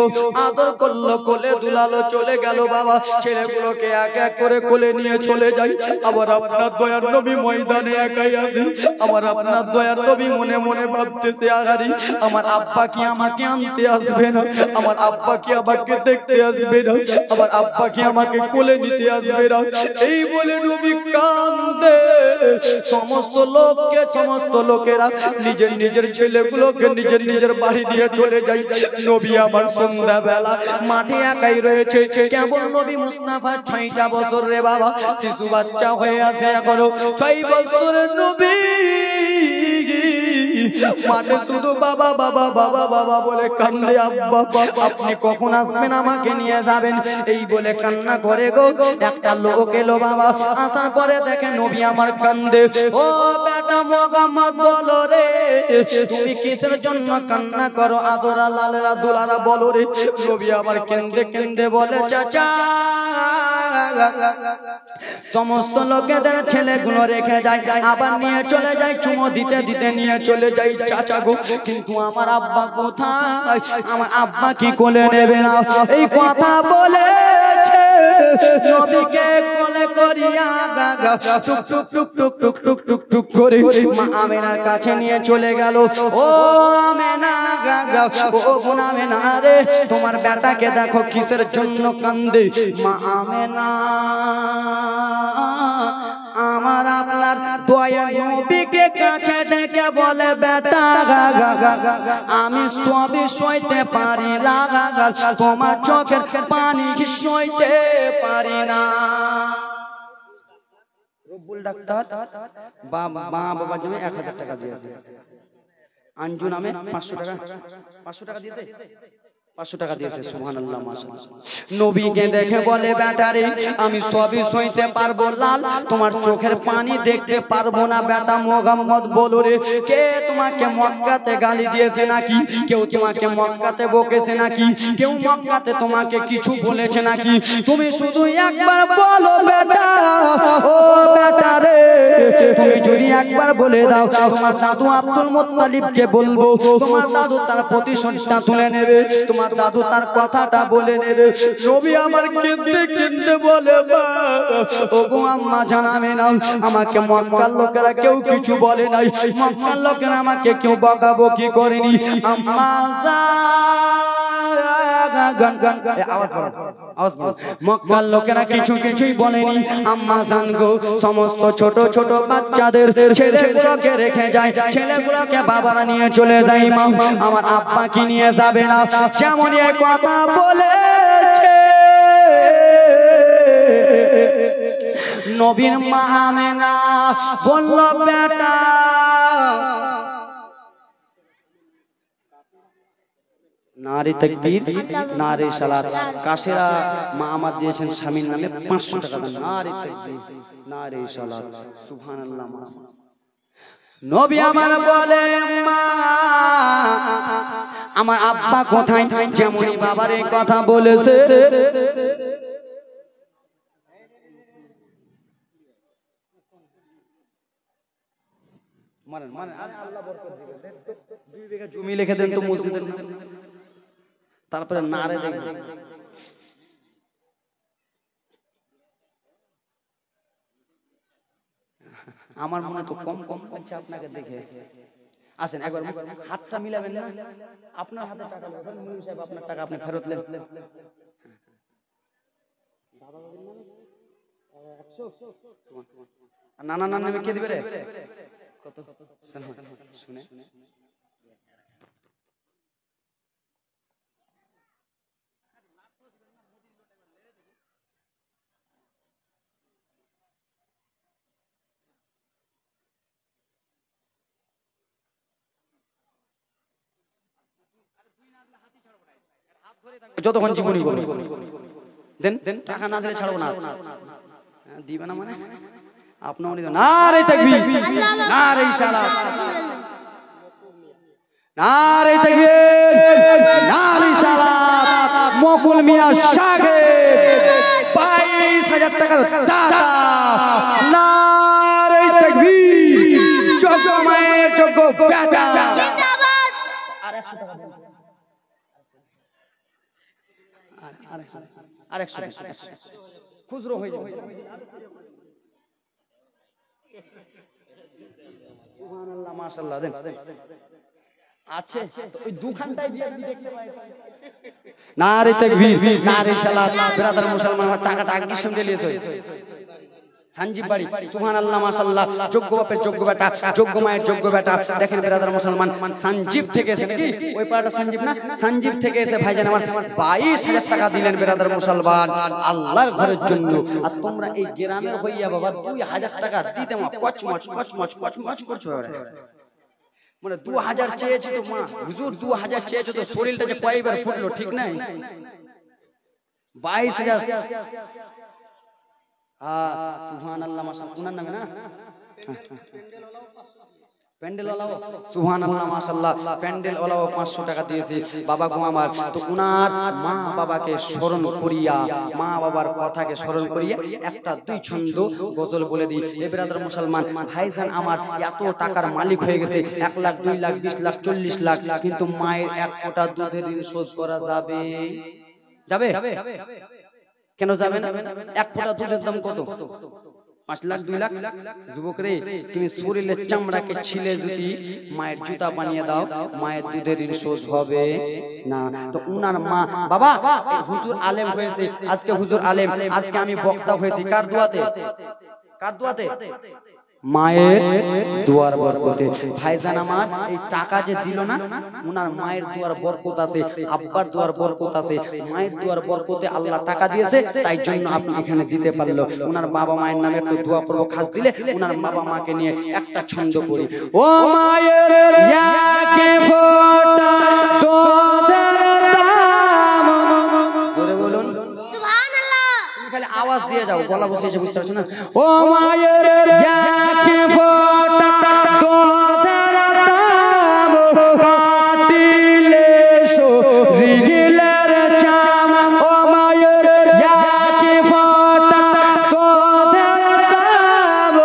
আদর করলো, কোলে দুলালো, চলে গেল বাবা। ছেলেগুলোকে এক এক করে কোলে নিয়ে চলে যায়। আবার আপনার দয়ার নবী ময়দানে একাই আছে। আমার আপনার দয়ার নবী মনে মনে ভাবতেছে, আগারি আমার আব্বা কি আমাকে আনতে আসবে না, আমার আব্বা কি আমাকে দেখতে আসবে না, আমার আব্বা কি আমাকে কোলে নিতে আসবে না। এই বলে নবী কান্দে। সমস্ত লোকেরা নিজের নিজের ছেলেগুলোকে নিজের নিজের বাড়ি দিয়ে চলে যায়। নবী আমার সন্ধ্যাবেলা মাঠে একাই রয়েছে। কেবল নবী মুস্তাফা 6টা বছর রে বাবা, শিশু বাচ্চা হয়ে আছে এখনো। 6 বছরের নবী মাঠে শুধু বাবা বাবা বাবা বাবা বলে কান্দে। আব্বা আপনি কখন আসবেন, আমাকে নিয়ে যাবেন, এই বলে কান্না করে গো। একটা লোক এলো বাবা, আসার পরে দেখে নবী আমার কান্দে। ও বেটা মুহাম্মদ বলো রে, তুমি কিসের জন্য কান্না করো? আদরা লালেরা দুলারা বলো রে। নবী আমার কেন্দে কেন্দে বলে, চাচা সমস্ত লোকেদের ছেলেগুলো রেখে যায়, আবার নিয়ে চলে যায়, চুমো দিতে দিতে নিয়ে চলে যাই চাচা গো। কিন্তু আমার আব্বা কোথায়? আমার আব্বা কি কোলে নেবে না? এই কথা বলেছে নবীকে কোলে করিয়া গাগা টুক টুক টুক টুক টুক টুক টুক টুক করে মা আমেনার কাছে নিয়ে চলে গেল। ও আমেনা গাগা, ও বোন আমেনা রে, তোমার বেটাকে দেখো কিসের জন্য কান্দে। মা আমেনা আমার আপনার দয়া নবীকে কাছে ডেকে বলে, বেটা আমি সবই সইতে পারি না, তোমার চোখের পানি সইতে পারি না। রব্বুল ডাক্তার বাবা জমি 1000 টাকা দিয়েছে, আঞ্জু নামে 500 টাকা দিয়েছে, 500 টাকা দিয়েছে। সুবহানাল্লাহ, মাশাআল্লাহ। নবীকে দেখে বলে, বেটারে আমি সবই সইতে পারবো লাল, তোমার চোখের পানি দেখতে পারবো না। বেটা মুহাম্মদ বলো রে, কে তোমাকে মক্কাতে গালি দিয়েছে নাকি? কেউ তোমাকে মক্কাতে বকেছে নাকি? কেউ মক্কাতে তোমাকে কিছু বলেছে নাকি? তুমি শুধু একবার বলো বেটা, ও বেটা রে, তুমি যদি একবার বলে দাও, তোমার দাদু আব্দুল মুত্তালিবকে বলবো, তোমার দাদু তার প্রতিশোধটা তুলে নেবে, তোমার দাদু তার কথাটা বলে নেবে। নবী আমার কেঁদে কেঁদে বলে, মা ও গো আম্মা জানাবে না, আমাকে মক্কার লোকেরা কেউ কিছু বলে নাই, মক্কার লোকেরা আমাকে কেউ বকাবকি করেনি। আম্মা মক্কার লোকেরা কিছুই বলেনি। আম্মা জান গো, সমস্ত ছোট ছোট বাচ্চাদের ছেলেগুলোকে রেখে যায়, ছেলেগুলোকে বাবারা নিয়ে চলে যায়। মা আমার আব্বা কি নিয়ে যাবে না? যেমন এই কথা বলেছে নবীর মা আমেনা বলল, বেটা নারে তাকবীর, নারে সালাত। কাশেরা মা আমার দিয়েছেন স্বামীর নামে 500 টাকা দান। নারে তাকবীর, নারে সালাত, সুবহানাল্লাহ। নবী আমার বলে, মা আমার আব্বা কোথায়? যেমনই বাবার এই কথা বলেছে, আল্লাহ বরকত দিবেন। 2 বিঘা জমি লিখে দেন তো মসজিদের নামে, তারপরে নারে দেখবেন। আমার মনে তো কম লাগছে আপনাকে দেখে। আসেন একবার হাতটা মিলাবেন না, আপনার হাতে টাকা লাগবে, মুফতি সাহেব আপনার টাকা আপনি ফেরত নেন। নানা নামে কে দিবে রে? কত শুনে যতক্ষণ জীবনী দেন টাকা না দিলে ছাড়বো না। দিবে না মানে আপনাও নিবেন। নারে তাকবীর, নারে সালাত, নারে তাকবীর, নারে সালাত। মকুল মিয়া সাহেব 22,000 টাকার দাতা। নারে তাকবীর, যোগ্য মায়ের যোগ্য বেটা। খুচরো হয়ে যাবে। সুবহানাল্লাহ, মাশাআল্লাহ, দেন আছে তো ওই দুখানটাই দিয়ে আমি দেখতে পাই। নারে তাকবীর, নারে সালাত। ব্রাদার মুসলমান, আমার টাকাটা আগের সঙ্গে নিয়েছে সঞ্জীব বাড়ি। সুবহানাল্লাহ, মাশাআল্লাহ, যোগ্য বাপের যোগ্য বেটা, যোগ্য মায়ের যোগ্য বেটা। দেখেন ব্রাদার মুসলমান, সঞ্জীব থেকে এসে নাকি ওই পাড়াটা সঞ্জীব না, সঞ্জীব থেকে এসে ভাইজান আমার 22,000 টাকা দিলেন ব্রাদার মুসলমান আল্লাহর ঘরের জন্য। আর তোমরা এই গ্রামের হইয়া বাবা 2,000 টাকা দিতে মা কচমচ কচমচ কচমচ করছো। মানে 2,000 চেয়েছে তো মা, হুজুর 2,000 চেয়েছে তো শরীরটা যে কয়বার ফুটলো ঠিক নাই। 22,000। সুবহানাল্লাহ, মাশাআল্লাহ, উনার নামে না প্যান্ডেল ওয়ালাও। সুবহানাল্লাহ, মাশাআল্লাহ, প্যান্ডেল ওয়ালাও 500 টাকা দিয়েছে বাবা গো আমার। তো উনার মা বাবাকে স্মরণ করিয়া, মা বাবার কথাকে স্মরণ করিয়া একটা দুই ছন্দ গজল বলে দিই। এ ব্রাদার মুসলমান ভাইজান আমার এত টাকার মালিক হয়ে গেছে, 1 লাখ 2 লাখ 20 লাখ 40 লাখ, কিন্তু মায়ের এক ফোঁটা দুধের ঋণ শোধ করা যাবে? যাবে? কেন যাবে না? এক ফোঁটা দুধের দাম কত? 5 লাখ 2 লাখ। যুবক রে, তুমি শরীরের চামড়াকে ছিলে যদি মায়ের জুতা বানিয়ে দাও, মায়ের দুধের ঋণ শোধ হবে না। তো উনার মা বাবা হুজুর আলেম হয়েছে আজকে, হুজুর আলেম আজকে, আমি বক্তা হয়েছি কার দুয়াতে? কার দুয়াতে? মায়ের দুয়ার বরকতে। ভাইজান আমার এই টাকা যে দিল না, উনার মায়ের দুয়ার বরকত আছে, আব্বার দুয়ার বরকত আছে, মায়ের দুয়ার বরকতে আল্লাহ টাকা দিয়েছে, তাই জন্য আপনি এখানে দিতে পারলো। উনার বাবা মায়ের নামে একটু দোয়া করবো, খাস দিলে উনার বাবা মাকে নিয়ে একটা ছন্দ করি। ও মায়ের একে ফোঁটা দুধের দাম, জোরে বলুন সুবহানাল্লাহ। তুমি খালি আওয়াজ দিয়ে যাও, গলা বসিয়েছে বুঝতে পারছো না। ও মায়ের একে ফোঁটা দুধের দাম, কাটিলে শরীরের চাম। ও মায়ের একে ফোঁটা দুধের দাম,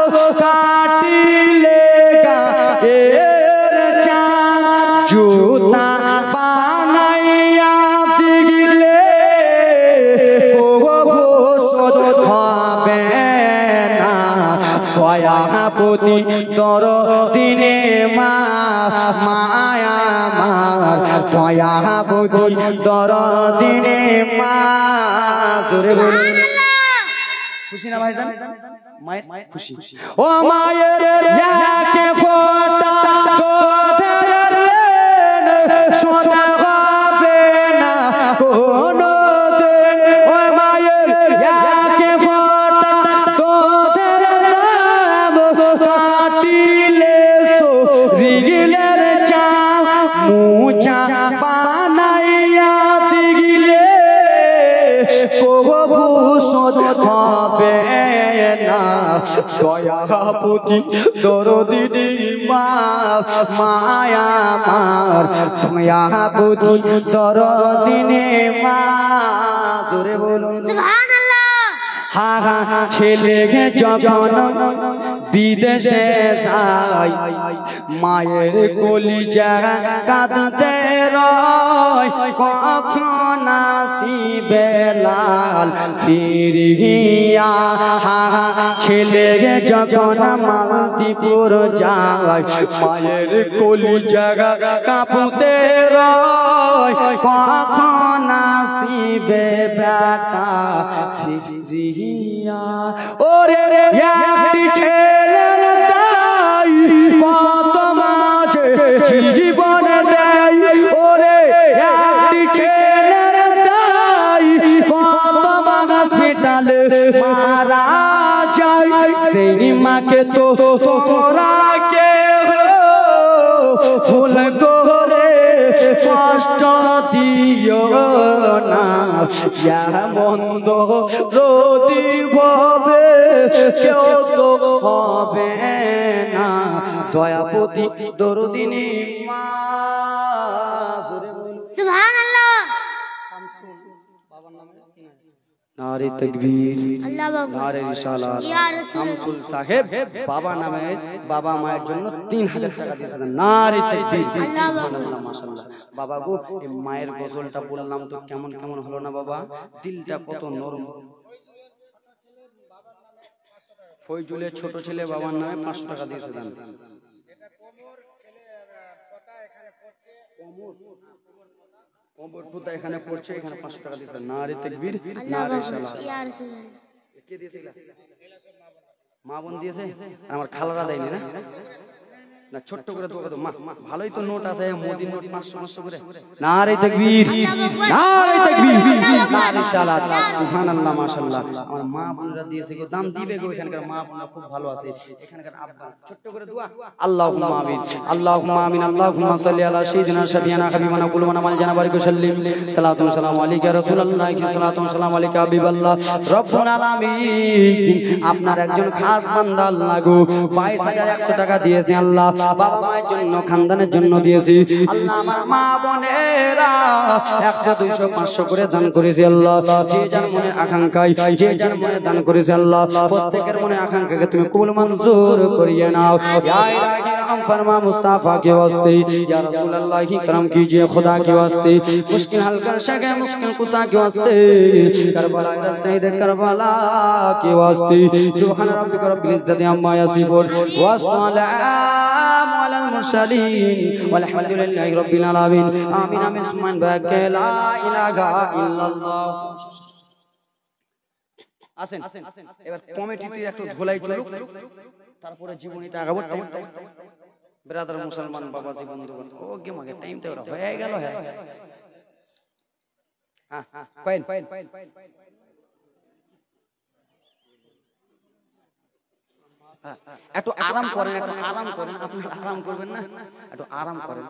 কাটিলে গায়ের চাম। জুতা বানাইয়া দিলে কবু শোধ হবে না। দয়াপতি দরদিনে মা মায়া মার, দয়াপতি দরদিনে মা। জোরে বলুন খুশি না ভাইজান? মায়ের খুশি। ও মায়ের একে ফোঁটা দুধের ঋণ শোধ হবে না কোনোদিন। ও মায়ের একে ফোঁটা দুধের দাম, কাটিলে শরীরের চাম। মুচা বানাইয়া দিলে কবু শোধ হবে না। দয়াপতি দরদিনী মা মায়া মার, দয়াপতি দরদিনী মা। জোরে বলুন সুবহানাল্লাহ। হা হা। ছেলে যখন বিদেশে যায়, মায়ের কলিজা কাঁদতে রয়, কখন আসিবে লাল ফিরিয়া। ছেলে যখন মালদ্বীপুর যায়, মায়ের কলিজা কাঁপতে রয়, কখন আসিবে বেটা ফিরিয়া। ওরে একটি ছেলের দাই কত মাঝে জীবন দেয়। ওরে একটি ছেলের দাই কত হসপিটালে মারা যায়। সেই মাকে তো তোমরা কেউ ভুল করে কষ্ট দিও না। মন্দ রোদি ভাবে কেউ তো হবে না। দয়াপতি দরদিনী মা। সুবহানাল্লাহ। নারে তাকবীর, আল্লাহু আকবার। নারে রিসালাত। ইয়া রাসূলুল্লাহ। শামসুল সাহেব বাবা নামে বাবা মায়ের জন্য 3000 টাকা দিয়েছেন। নারে তাকবীর, সুবহানাল্লাহ, মাশাআল্লাহ। বাবা গো, এই মায়ের গজলটা বললাম তো কেমন কেমন হলো না বাবা? দিলটা কত নরম। ফয়জুলের ছোট ছেলে বাবার নামে 500 টাকা দিয়েছে দান। কবর পুতা এখানে পড়ছে, এখানে 500 টাকা দিয়েছে। নারে তাকবীর, আল্লাহু নারে আকবার। রিসালাত। ইয়া রাসূলুল্লাহ। কে দিয়েছে এগুলা? মা বোন দিয়েছে? আমার খালারা দেয়নি না? না ছোট্ট করে দোকা তো মা, ভালোই তো নোট আছে, মোদির নোট 500 করে। নারে তাকবীর, নারে তাকবীর, নারে রিসালাত, সুবহানাল্লাহ, মাশাআল্লাহ। আমার মা বোনরা দিয়েছে গো, দাম দিবে গো। এখানকার মা বোনরা খুব ভালো আছে। এখানকার আব্বা ছোট্ট করে দোয়া, আল্লাহুম্মা আমিন, আল্লাহুম্মা আমিন, আল্লাহুম্মা সাল্লি আলা সাইয়্যিদিনা শাফিয়ানা হাবিবানা কুলুবানা মালজানা বারিক সাল্লিম, সালাতু ওয়া সালামু আলাইকা রাসূলুল্লাহ, সালাতু ওয়া সালামু আলাইকা হাবিবাল্লাহ, রব্বুল আলামিন। আপনার একজন খাস বান্দা আল্লাহ গো, 22100 টাকা দিয়েছে আল্লাহ। বাবা মায়ের জন্য, খানদানের জন্য দিয়েছি আল্লাহ। আমার মা বোনেরা 100 200 500 করে দান করেছে আল্লাহ। যে যার মনের আকাঙ্ক্ষায়, যে যার মনে দান করেছে আল্লাহ, প্রত্যেকের মনের আকাঙ্ক্ষাকে তুমি কবুল মঞ্জুর করিয়ে নাও। ইয়া ইলাহি রহম ফরমা মুস্তাফা के वास्ते, या रसूल अल्लाह की करम कीजिए खुदा के वास्ते। मुश्किल हल कर सके मुश्किल कुशा के वास्ते, करबला शहीद करबला के वास्ते। सुभान रब्बिक रब्बिल इज्जति अम्मा यसिफून व सलाम अलल मुरसलीन वलहमदुलिल्लाहि रब्बिल आलामीन। आमीन आमीन सुमान बाक ला इलाहा इल्लाल्लाह। আসেন এবার কমিটিতে একটু ধোলাই চলুক, তারপরে জীবনীটা আগাবো। ব্রাদার মুসলমান বাবাজি বন্ধুগণ, ও গেমাগে টাইম তো হয়ে গেল। হ্যাঁ কয়েন একটু আরাম করেন, একটু আরাম করেন। আপনারা আরাম করবেন না? একটু আরাম করেন।